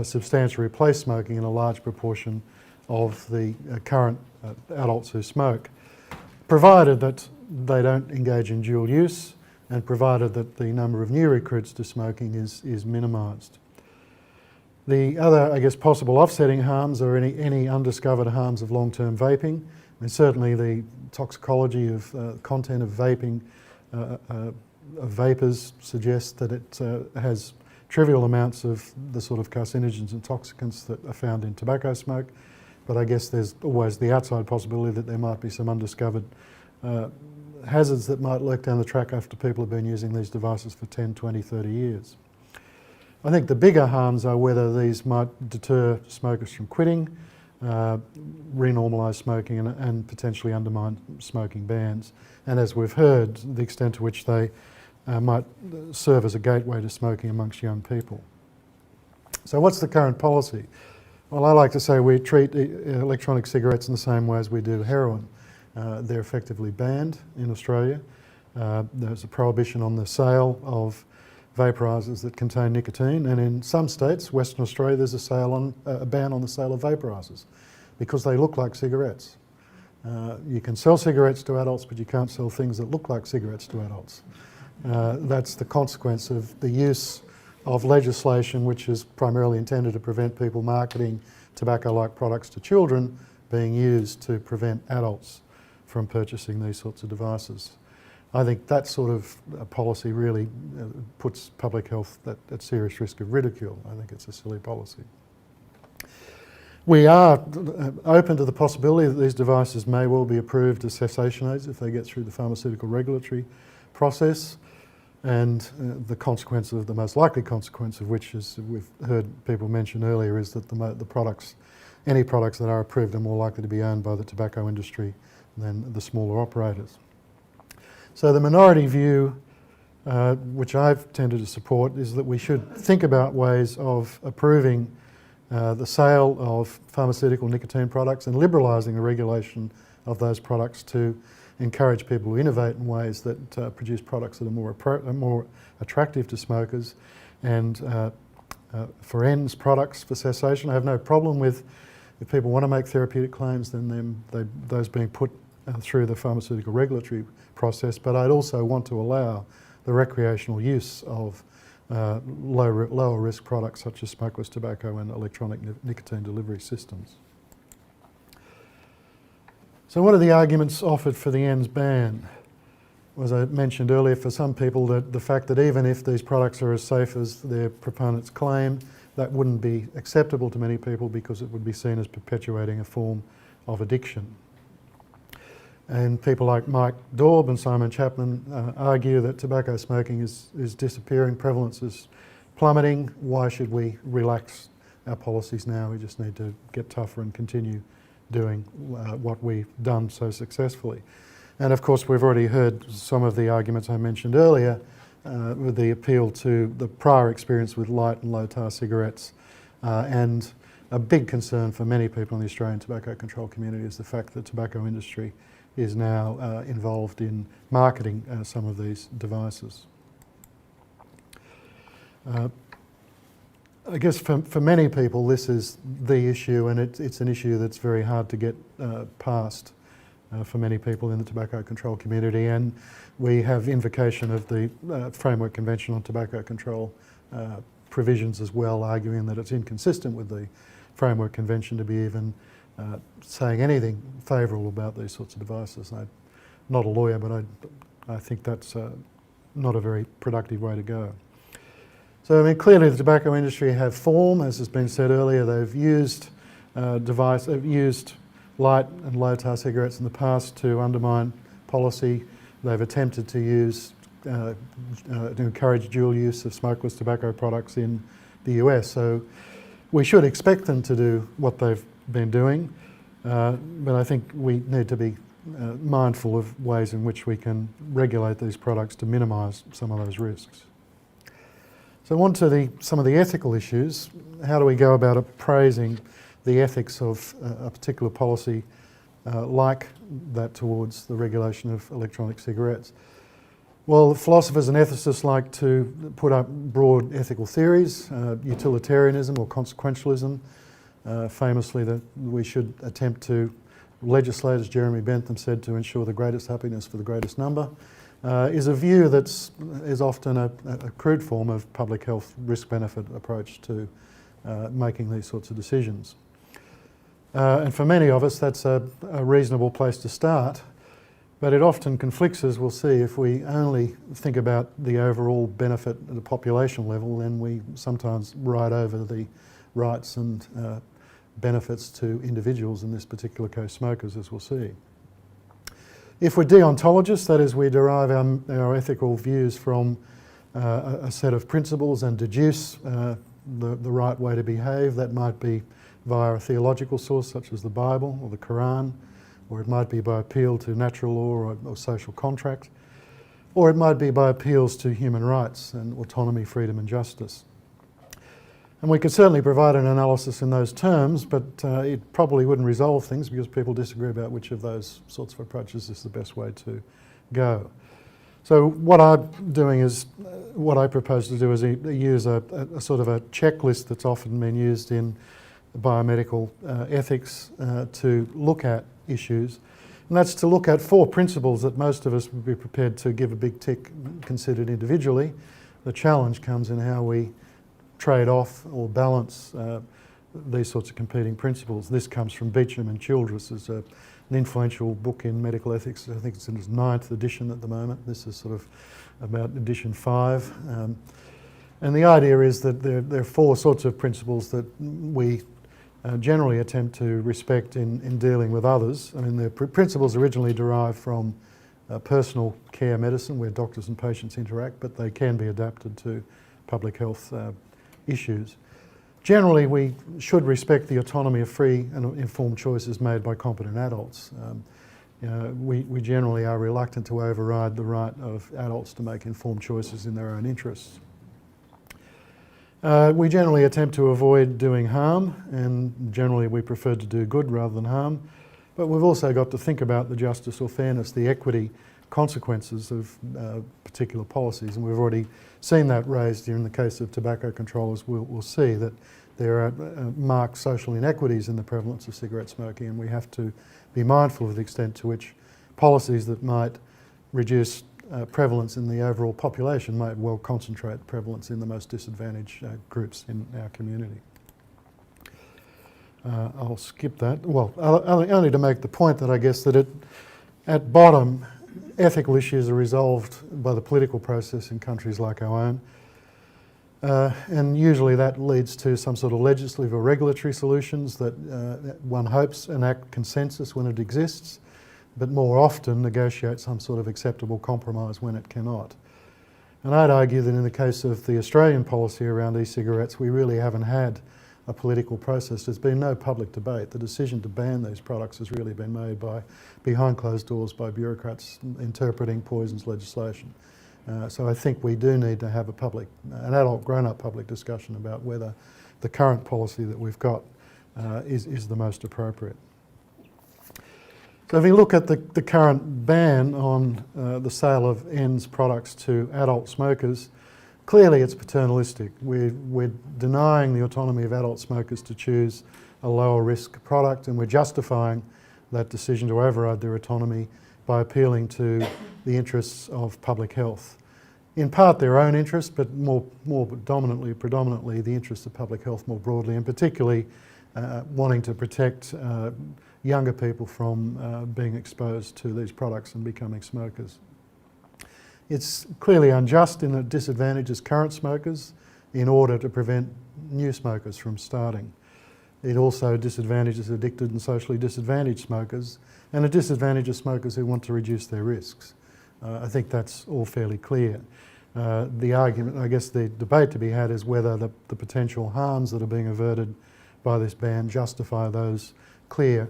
substantially replace smoking in a large proportion of the current adults who smoke, provided that they don't engage in dual use and provided that the number of new recruits to smoking is minimised. The other, I guess, possible offsetting harms are any undiscovered harms of long-term vaping. I mean, certainly the toxicology of content of vaping, of vapours, suggests that it has trivial amounts of the sort of carcinogens and toxicants that are found in tobacco smoke, but I guess there's always the outside possibility that there might be some undiscovered hazards that might lurk down the track after people have been using these devices for 10, 20, 30 years. I think the bigger harms are whether these might deter smokers from quitting, renormalise smoking and potentially undermine smoking bans, and as we've heard, the extent to which they might serve as a gateway to smoking amongst young people. So what's the current policy? Well, I like to say we treat electronic cigarettes in the same way as we do heroin. They're effectively banned in Australia. There's a prohibition on the sale of vaporisers that contain nicotine, and in some states, Western Australia, there's a ban on the sale of vaporisers because they look like cigarettes. You can sell cigarettes to adults, but you can't sell things that look like cigarettes to adults. That's the consequence of the use of legislation which is primarily intended to prevent people marketing tobacco-like products to children being used to prevent adults from purchasing these sorts of devices. I think that sort of policy really puts public health at serious risk of ridicule. I think it's a silly policy. We are open to the possibility that these devices may well be approved as cessation aids if they get through the pharmaceutical regulatory process, and the most likely consequence of which, as we've heard people mention earlier, is that any products that are approved are more likely to be owned by the tobacco industry than the smaller operators. So the minority view, which I've tended to support, is that we should think about ways of approving the sale of pharmaceutical nicotine products and liberalising the regulation of those products to encourage people to innovate in ways that produce products that are more attractive to smokers. And for ENDS products for cessation, I have no problem with, if people want to make therapeutic claims, then those being put through the pharmaceutical regulatory process, but I'd also want to allow the recreational use of lower risk products such as smokeless tobacco and electronic nicotine delivery systems. So what are the arguments offered for the ENDS ban? as I mentioned earlier, for some people, the fact that even if these products are as safe as their proponents claim, that wouldn't be acceptable to many people because it would be seen as perpetuating a form of addiction. And people like Mike Daub and Simon Chapman argue that tobacco smoking is disappearing, prevalence is plummeting. Why should we relax our policies now? We just need to get tougher and continue doing what we've done so successfully. And of course, we've already heard some of the arguments I mentioned earlier with the appeal to the prior experience with light and low tar cigarettes. And a big concern for many people in the Australian tobacco control community is the fact that the tobacco industry is now involved in marketing some of these devices. I guess for many people this is the issue, and it's an issue that's very hard to get past for many people in the tobacco control community, and we have invocation of the Framework Convention on Tobacco Control provisions as well, arguing that it's inconsistent with the Framework Convention to be even saying anything favourable about these sorts of devices. I'm not a lawyer, but I think that's not a very productive way to go. So I mean, clearly the tobacco industry have form, as has been said earlier. They've used light and low tar cigarettes in the past to undermine policy. They've attempted to use to encourage dual use of smokeless tobacco products in the US. So we should expect them to do what they've been doing, but I think we need to be mindful of ways in which we can regulate these products to minimise some of those risks. So on to some of the ethical issues. How do we go about appraising the ethics of a particular policy like that towards the regulation of electronic cigarettes? Well, philosophers and ethicists like to put up broad ethical theories, utilitarianism or consequentialism, famously that we should attempt to legislate, as Jeremy Bentham said, to ensure the greatest happiness for the greatest number, is a view is often a crude form of public health risk-benefit approach to making these sorts of decisions. And for many of us, that's a reasonable place to start, but it often conflicts, as we'll see. If we only think about the overall benefit at the population level, then we sometimes ride over the rights and benefits to individuals, in this particular case smokers, as we'll see. If we're deontologists, that is, we derive our ethical views from a set of principles and deduce the right way to behave. That might be via a theological source such as the Bible or the Quran, or it might be by appeal to natural law or social contract, or it might be by appeals to human rights and autonomy, freedom and justice. And we could certainly provide an analysis in those terms, but it probably wouldn't resolve things because people disagree about which of those sorts of approaches is the best way to go. So what I'm doing is, what I propose to do is use a sort of a checklist that's often been used in biomedical ethics to look at issues. And that's to look at 4 principles that most of us would be prepared to give a big tick considered individually. The challenge comes in how we trade off or balance these sorts of competing principles. This comes from Beecham and Childress. It's an influential book in medical ethics. I think it's in its 9th edition at the moment. This is sort of about edition 5. And the idea is that there are 4 sorts of principles that we generally attempt to respect in dealing with others. I mean, the principles originally derived from personal care medicine, where doctors and patients interact, but they can be adapted to public health issues. Generally, we should respect the autonomy of free and informed choices made by competent adults. We generally are reluctant to override the right of adults to make informed choices in their own interests. We generally attempt to avoid doing harm, and generally we prefer to do good rather than harm. But we've also got to think about the justice or fairness, the equity consequences of particular policies, and we've already seen that raised here in the case of tobacco controllers. We'll see that there are marked social inequities in the prevalence of cigarette smoking, and we have to be mindful of the extent to which policies that might reduce prevalence in the overall population might well concentrate prevalence in the most disadvantaged groups in our community. I'll skip that. Well, only to make the point that I guess that at bottom, ethical issues are resolved by the political process in countries like our own. And usually that leads to some sort of legislative or regulatory solutions that one hopes enact consensus when it exists, but more often negotiate some sort of acceptable compromise when it cannot. And I'd argue that in the case of the Australian policy around e-cigarettes, we really haven't had a political process. There's been no public debate. The decision to ban these products has really been made behind closed doors by bureaucrats interpreting poisons legislation. So I think we do need to have an adult grown-up public discussion about whether the current policy that we've got is the most appropriate. So if you look at the current ban on the sale of ENDS products to adult smokers, clearly it's paternalistic. We're denying the autonomy of adult smokers to choose a lower risk product, and we're justifying that decision to override their autonomy by appealing to the interests of public health. In part their own interests, but more predominantly the interests of public health more broadly, and particularly wanting to protect younger people from being exposed to these products and becoming smokers. It's clearly unjust in that it disadvantages current smokers in order to prevent new smokers from starting. It also disadvantages addicted and socially disadvantaged smokers, and it disadvantages smokers who want to reduce their risks. I think that's all fairly clear. The argument, I guess the debate to be had is whether the potential harms that are being averted by this ban justify those clear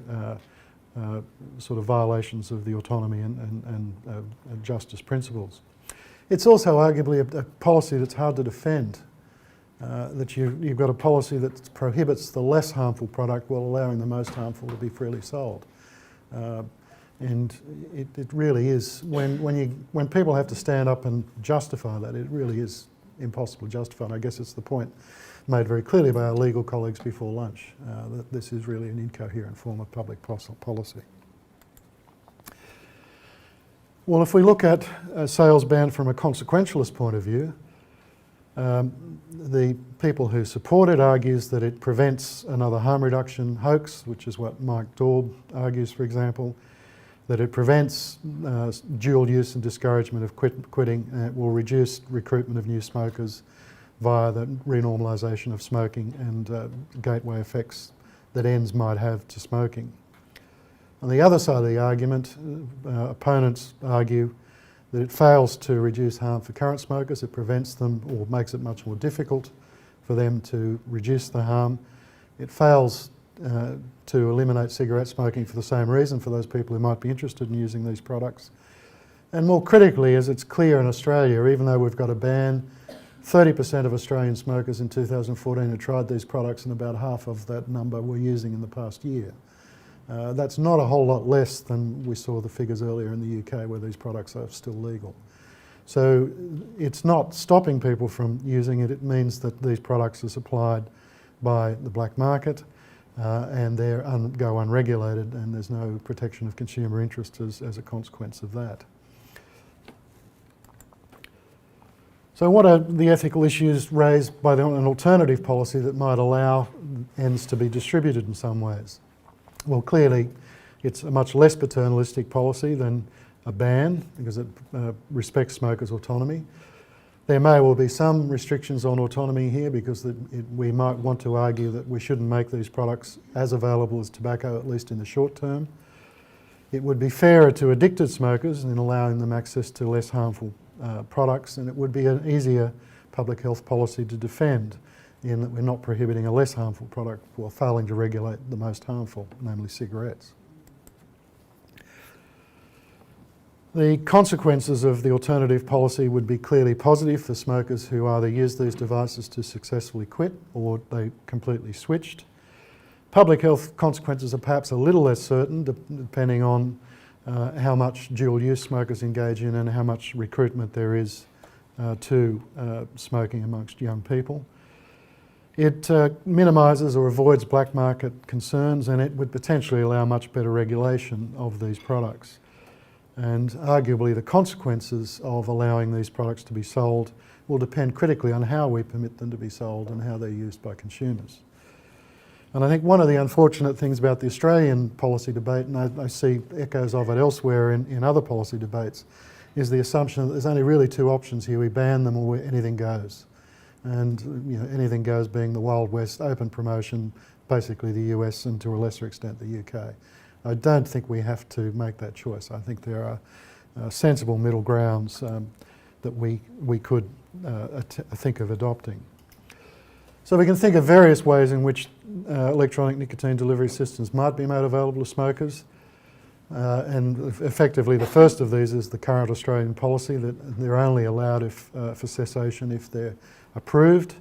sort of violations of the autonomy and justice principles. It's also arguably a policy that's hard to defend, that you've got a policy that prohibits the less harmful product while allowing the most harmful to be freely sold. And it really is, when people have to stand up and justify that, it really is impossible to justify. And I guess it's the point made very clearly by our legal colleagues before lunch, that this is really an incoherent form of public policy. Well, if we look at a sales ban from a consequentialist point of view, the people who support it argues that it prevents another harm reduction hoax, which is what Mike Daub argues, for example, that it prevents dual use and discouragement of quitting, and it will reduce recruitment of new smokers via the renormalisation of smoking and gateway effects that ENDS might have to smoking. On the other side of the argument, opponents argue that it fails to reduce harm for current smokers. It prevents them or makes it much more difficult for them to reduce the harm. It fails to eliminate cigarette smoking for the same reason for those people who might be interested in using these products. And more critically, as it's clear in Australia, even though we've got a ban, 30% of Australian smokers in 2014 had tried these products, and about half of that number were using in the past year. That's not a whole lot less than we saw the figures earlier in the UK where these products are still legal. So it's not stopping people from using it, it means that these products are supplied by the black market and they go unregulated, and there's no protection of consumer interests as a consequence of that. So what are the ethical issues raised by an alternative policy that might allow ENDS to be distributed in some ways? Well, clearly it's a much less paternalistic policy than a ban because it respects smokers' autonomy. There may well be some restrictions on autonomy here because we might want to argue that we shouldn't make these products as available as tobacco, at least in the short term. It would be fairer to addicted smokers in allowing them access to less harmful products, and it would be an easier public health policy to defend in that we're not prohibiting a less harmful product while failing to regulate the most harmful, namely cigarettes. The consequences of the alternative policy would be clearly positive for smokers who either use these devices to successfully quit or they completely switched. Public health consequences are perhaps a little less certain, depending on how much dual use smokers engage in and how much recruitment there is to smoking amongst young people. It minimises or avoids black market concerns, and it would potentially allow much better regulation of these products. And arguably the consequences of allowing these products to be sold will depend critically on how we permit them to be sold and how they're used by consumers. And I think one of the unfortunate things about the Australian policy debate, and I see echoes of it elsewhere in other policy debates, is the assumption that there's only really two options here. We ban them or anything goes. And anything goes being the Wild West open promotion, basically the US and to a lesser extent the UK. I don't think we have to make that choice. I think there are sensible middle grounds that we could think of adopting. So we can think of various ways in which electronic nicotine delivery systems might be made available to smokers. And effectively the first of these is the current Australian policy that they're only allowed for cessation if they're approved.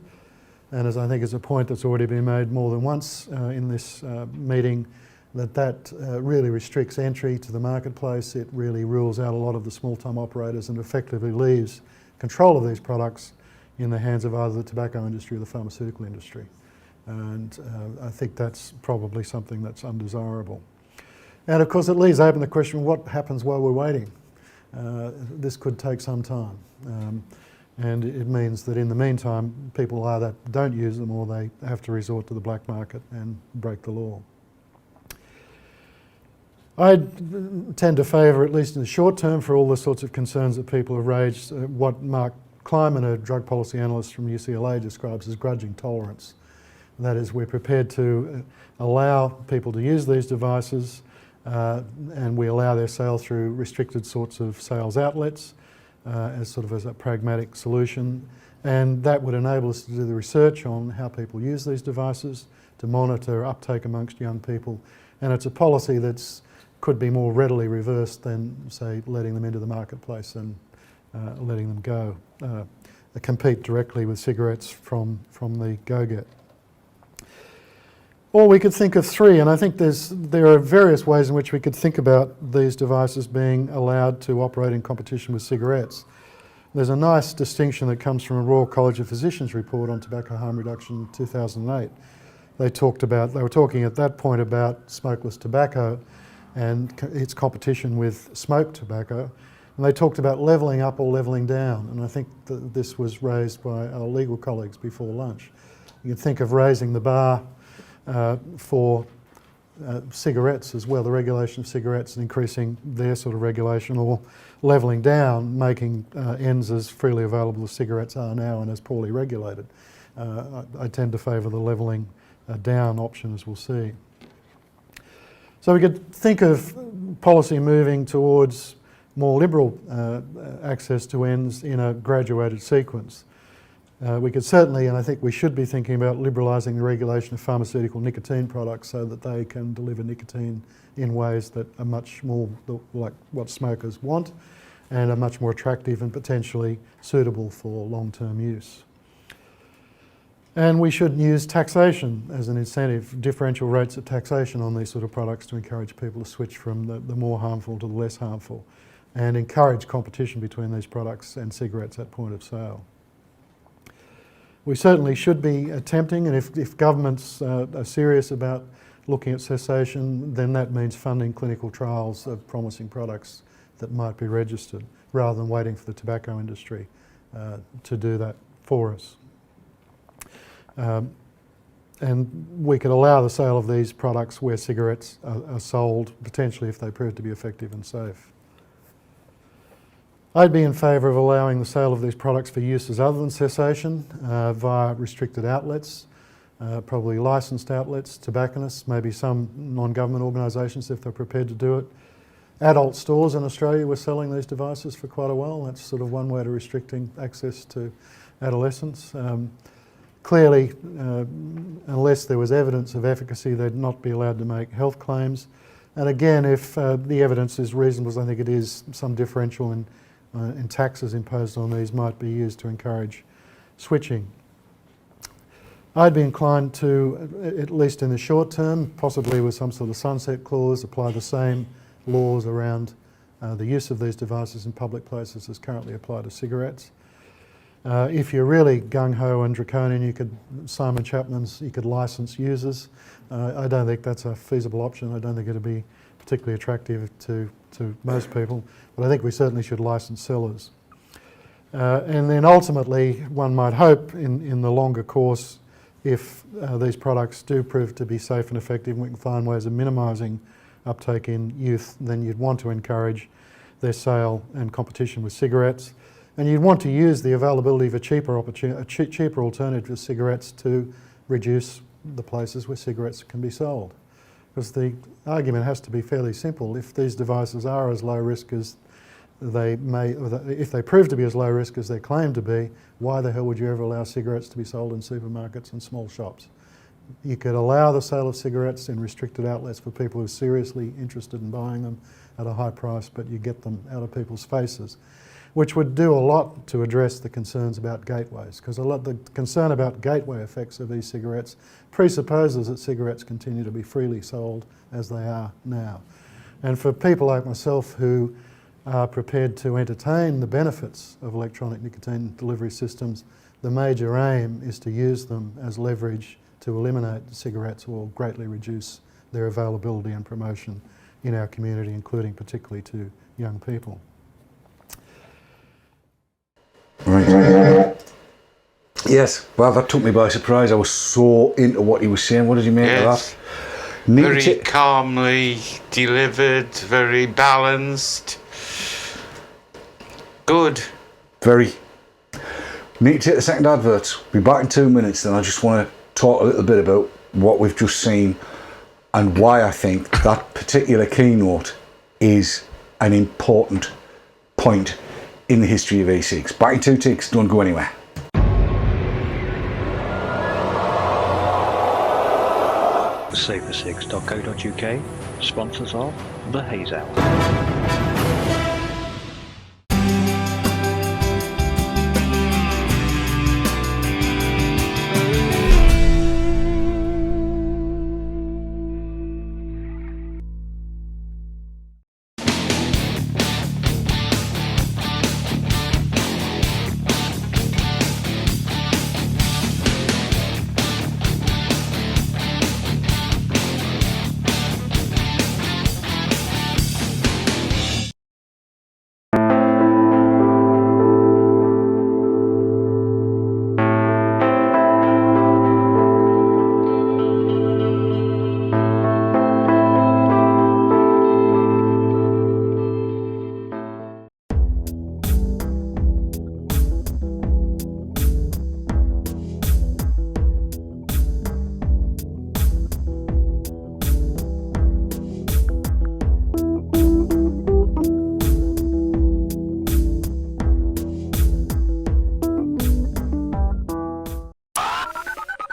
And as I think is a point that's already been made more than once in this meeting, that really restricts entry to the marketplace. It really rules out a lot of the small-time operators and effectively leaves control of these products in the hands of either the tobacco industry or the pharmaceutical industry. And I think that's probably something that's undesirable. And of course it leaves open the question, what happens while we're waiting? This could take some time. And it means that in the meantime, people either don't use them or they have to resort to the black market and break the law. I tend to favour, at least in the short term, for all the sorts of concerns that people have raised, what Mark Kleiman, a drug policy analyst from UCLA, describes as grudging tolerance. That is, we're prepared to allow people to use these devices and we allow their sale through restricted sorts of sales outlets as a pragmatic solution. And that would enable us to do the research on how people use these devices, to monitor uptake amongst young people. And it's a policy that's could be more readily reversed than, say, letting them into the marketplace and letting them go, compete directly with cigarettes from the go-get. Or we could think of three, and I think there are various ways in which we could think about these devices being allowed to operate in competition with cigarettes. There's a nice distinction that comes from a Royal College of Physicians report on tobacco harm reduction in 2008. They were talking at that point about smokeless tobacco and its competition with smoked tobacco. And they talked about levelling up or levelling down. And I think that this was raised by our legal colleagues before lunch. You can think of raising the bar for cigarettes as well, the regulation of cigarettes, and increasing their sort of regulation, or levelling down, making ends as freely available as cigarettes are now and as poorly regulated. I tend to favour the levelling down option, as we'll see. So we could think of policy moving towards more liberal access to ends in a graduated sequence. We could certainly, and I think we should be thinking about liberalising the regulation of pharmaceutical nicotine products so that they can deliver nicotine in ways that are much more like what smokers want and are much more attractive and potentially suitable for long-term use. And we should use taxation as an incentive, differential rates of taxation on these sort of products to encourage people to switch from the more harmful to the less harmful, and encourage competition between these products and cigarettes at point of sale. We certainly should be attempting, and if governments are serious about looking at cessation, then that means funding clinical trials of promising products that might be registered, rather than waiting for the tobacco industry to do that for us. And we could allow the sale of these products where cigarettes are sold, potentially if they prove to be effective and safe. I'd be in favour of allowing the sale of these products for uses other than cessation via restricted outlets, probably licensed outlets, tobacconists, maybe some non-government organisations if they're prepared to do it. Adult stores in Australia were selling these devices for quite a while. That's sort of one way to restricting access to adolescents. Clearly, unless there was evidence of efficacy, they'd not be allowed to make health claims. And again, if the evidence is reasonable, as I think it is, some differential in taxes imposed on these might be used to encourage switching. I'd be inclined to, at least in the short term, possibly with some sort of sunset clause, apply the same laws around the use of these devices in public places as currently apply to cigarettes. If you're really gung-ho and draconian, you could license users. I don't think that's a feasible option. I don't think it'd be particularly attractive to most people, but I think we certainly should license sellers. And then ultimately, one might hope in the longer course, if these products do prove to be safe and effective and we can find ways of minimising uptake in youth, then you'd want to encourage their sale and competition with cigarettes. And you'd want to use the availability of a cheaper alternative to cigarettes to reduce the places where cigarettes can be sold. Because the argument has to be fairly simple. If these devices are as low risk as they may, if they prove to be as low risk as they claim to be, why the hell would you ever allow cigarettes to be sold in supermarkets and small shops? You could allow the sale of cigarettes in restricted outlets for people who are seriously interested in buying them at a high price, but you get them out of people's faces, which would do a lot to address the concerns about gateways, because the concern about gateway effects of e-cigarettes presupposes that cigarettes continue to be freely sold as they are now. And for people like myself who are prepared to entertain the benefits of electronic nicotine delivery systems, the major aim is to use them as leverage to eliminate cigarettes or greatly reduce their availability and promotion in our community, including particularly to young people. Right. Yes, well, that took me by surprise. I was so into what he was saying. What did you make of that? Very calmly delivered, very balanced. Good. Very. Need to take the second advert. Be back in 2 minutes, then I just want to talk a little bit about what we've just seen and why I think that particular keynote is an important point in the history of e-cigs. Back in 2 ticks, don't go anywhere. SaveTheCigs.co.uk sponsors of the Haze Hour.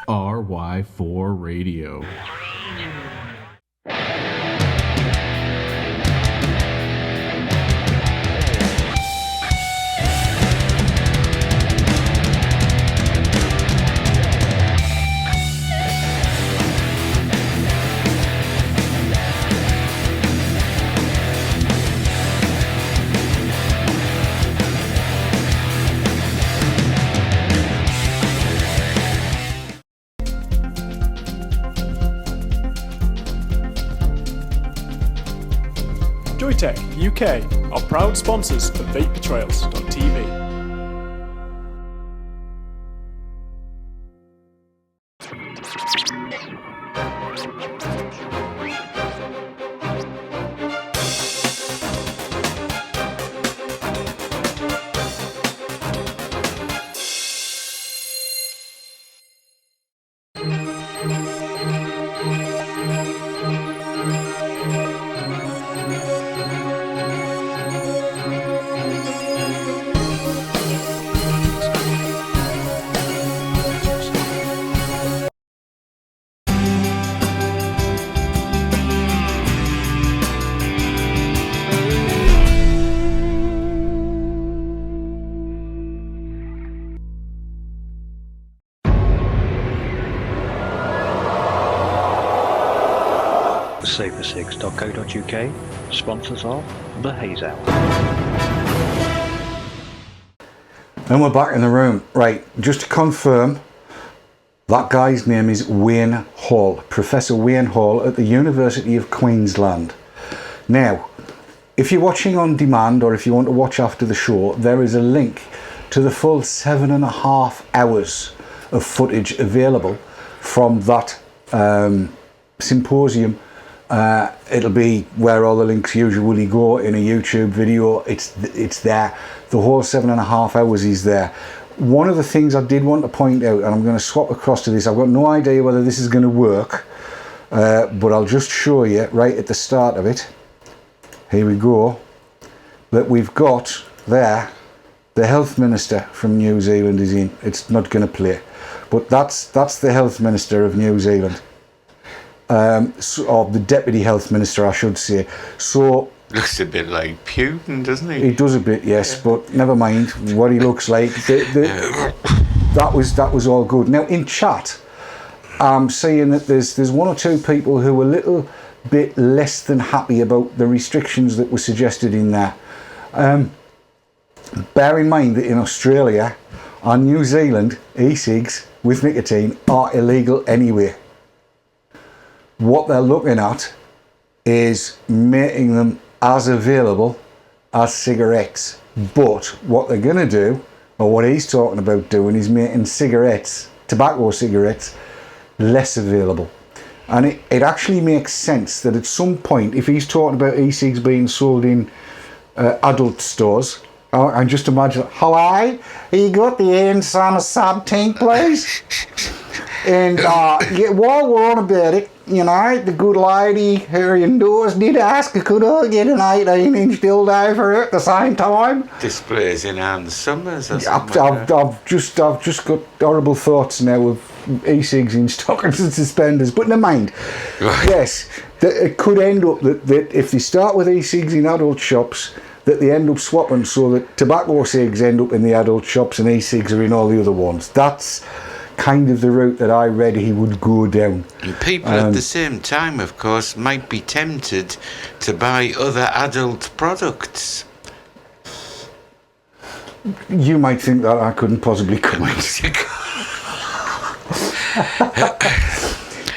RY4 Radio. Joytech UK are proud sponsors of vapetrails.tv. SaveTheCigs.co.uk sponsors of the Haze Hour. And we're back in the room. Right, just to confirm, that guy's name is Wayne Hall, Professor Wayne Hall at the University of Queensland. Now, if you're watching on demand or if you want to watch after the show, there is a link to the full 7.5 hours of footage available from that symposium. It'll be where all the links usually go in a YouTube video. It's there. The whole 7.5 hours is there. One of the things I did want to point out, and I'm going to swap across to this, I've got no idea whether this is going to work, but I'll just show you right at the start of it. Here we go. That we've got there, the Health Minister from New Zealand is in. It's not going to play, but that's the Health Minister of New Zealand. Or the Deputy Health Minister, I should say. So looks a bit like Putin, doesn't he? He does a bit, yes, but never mind what he looks like. That was all good. Now in chat, I'm seeing that there's one or two people who are a little bit less than happy about the restrictions that were suggested in there. Bear in mind that in Australia and New Zealand, e-cigs with nicotine are illegal anyway. What they're looking at is making them as available as cigarettes. But what they're going to do, or what he's talking about doing, is making cigarettes, tobacco cigarettes, less available. And it actually makes sense that at some point, if he's talking about e-cigs being sold in adult stores, I just imagine, hello, you got the ends on a sub tank, please? And while we're on about it, you know, the good lady here indoors did ask, could I get an 18-inch dildo for her at the same time? Displays in Ann Summers or I've something. just got horrible thoughts now of e-cigs in stockings and suspenders, but never mind. Right. Yes, it could end up that if they start with e-cigs in adult shops, that they end up swapping so that tobacco cigs end up in the adult shops and e-cigs are in all the other ones. That's kind of the route that I read he would go down. And people at the same time, of course, might be tempted to buy other adult products. You might think that I couldn't possibly comment.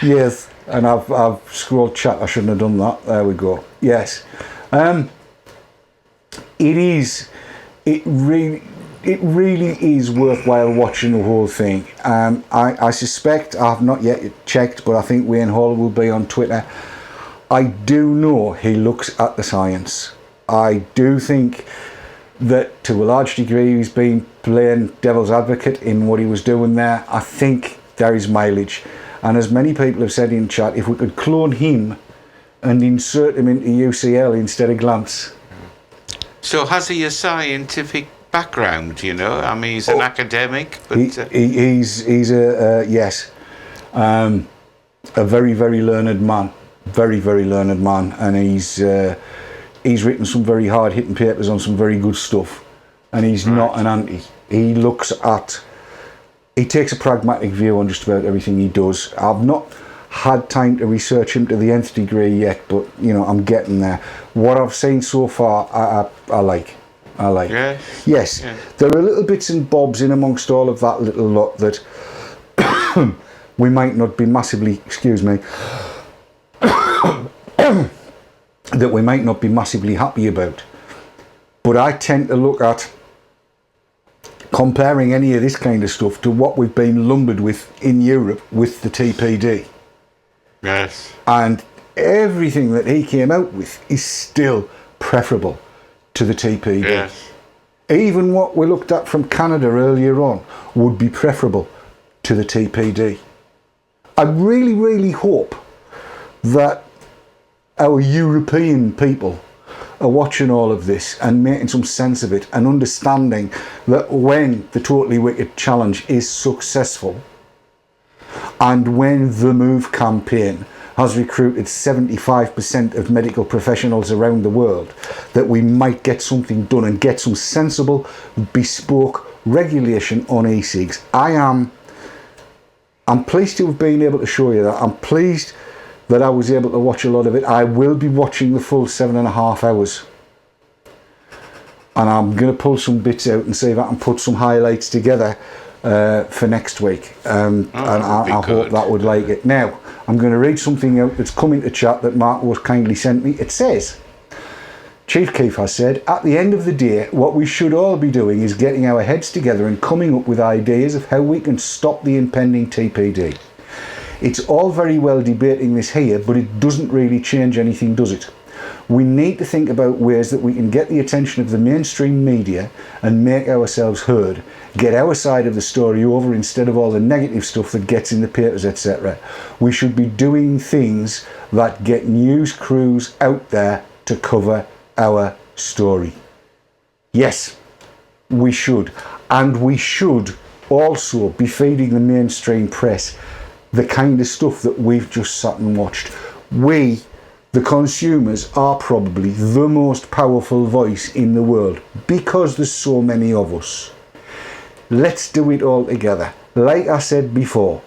Yes, and I've scrolled chat. I shouldn't have done that. There we go. Yes, it really is worthwhile watching the whole thing. I suspect, I've not yet checked, but I think Wayne Hall will be on Twitter. I do know he looks at the science. I do think that to a large degree he's been playing devil's advocate in what he was doing there. I think there is mileage. And as many people have said in chat, if we could clone him and insert him into UCL instead of Glance. So has he a scientific background, you know? I mean, he's an academic, but... He's a very, very learned man. Very, very learned man. And he's written some very hard-hitting papers on some very good stuff. And he's not an anti. He takes a pragmatic view on just about everything he does. I've not had time to research him to the nth degree yet, but, you know, I'm getting there. What I've seen so far, I like. Yes. Yeah. There are little bits and bobs in amongst all of that little lot that we might not be massively, that we might not be massively happy about. But I tend to look at comparing any of this kind of stuff to what we've been lumbered with in Europe with the TPD. Yes. And everything that he came out with is still preferable to the TPD. Yes. Even what we looked at from Canada earlier on would be preferable to the TPD. I really, really hope that our European people are watching all of this and making some sense of it and understanding that when the Totally Wicked Challenge is successful and when the Move campaign has recruited 75% of medical professionals around the world, that we might get something done and get some sensible, bespoke regulation on e-cigs. I'm pleased to have been able to show you that. I'm pleased that I was able to watch a lot of it. I will be watching the full 7.5 hours. And I'm going to pull some bits out and see if I can put some highlights together for next week. And I hope that would like it. Now, I'm going to read something out that's come into chat that Mark was kindly sent me. It says, Chief Keith has said, at the end of the day, what we should all be doing is getting our heads together and coming up with ideas of how we can stop the impending TPD. It's all very well debating this here, but it doesn't really change anything, does it? We need to think about ways that we can get the attention of the mainstream media and make ourselves heard, get our side of the story over instead of all the negative stuff that gets in the papers, etc. We should be doing things that get news crews out there to cover our story. Yes, we should. And we should also be feeding the mainstream press the kind of stuff that we've just sat and watched. We, the consumers, are probably the most powerful voice in the world because there's so many of us. Let's do it all together. Like I said before,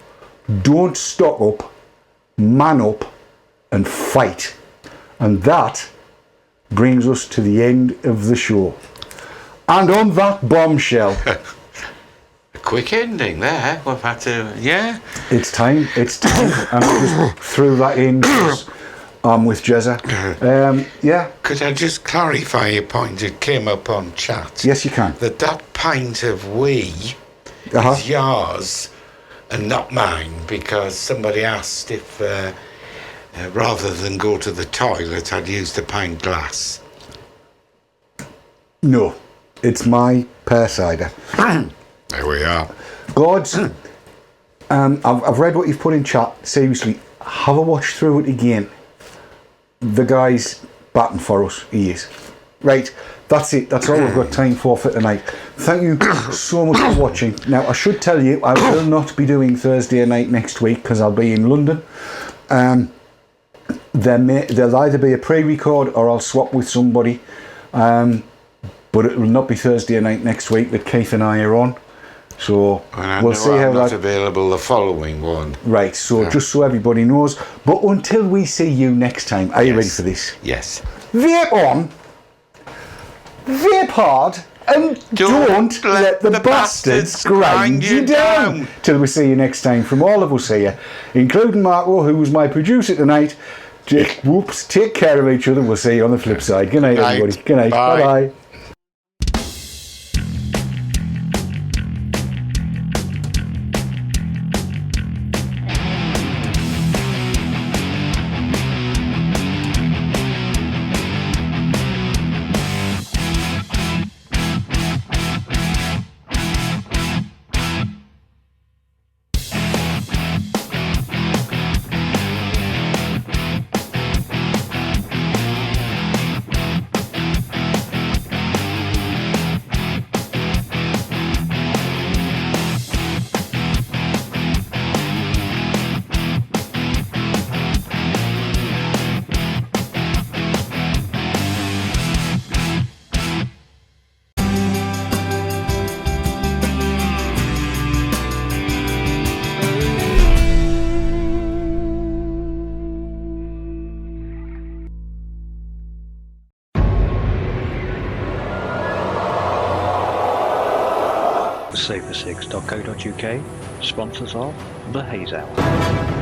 don't stock up, man up and fight. And that brings us to the end of the show. And on that bombshell... A quick ending there. We've had to, yeah. It's time. And I just threw that in because I'm with Jezza. Yeah. Could I just clarify a point that came up on chat? Yes, you can. That pint of wee is yours and not mine, because somebody asked if rather than go to the toilet I'd use the pint glass. No, it's my pear cider. There we are. Gods, I've read what you've put in chat. Seriously, have a watch through it again. The guy's batting for us. He is. Right, that's it. That's all we've got time for tonight. Thank you so much for watching. Now, I should tell you, I will not be doing Thursday night next week because I'll be in London. There'll either be a pre-record or I'll swap with somebody. But it will not be Thursday night next week that Keith and I are on. So we'll see how that's that... available the following one. Right, so just so everybody knows. But until we see you next time, are you ready for this? Yes. Vape on, vape hard, and don't let the bastards grind you down. Till we see you next time, from all of us here, including Marco, who was my producer tonight. Whoops, take care of each other. We'll see you on the flip side. Good night, everybody. Good night. Bye-bye. SaferSigs.co.uk sponsors of the Haze Hour.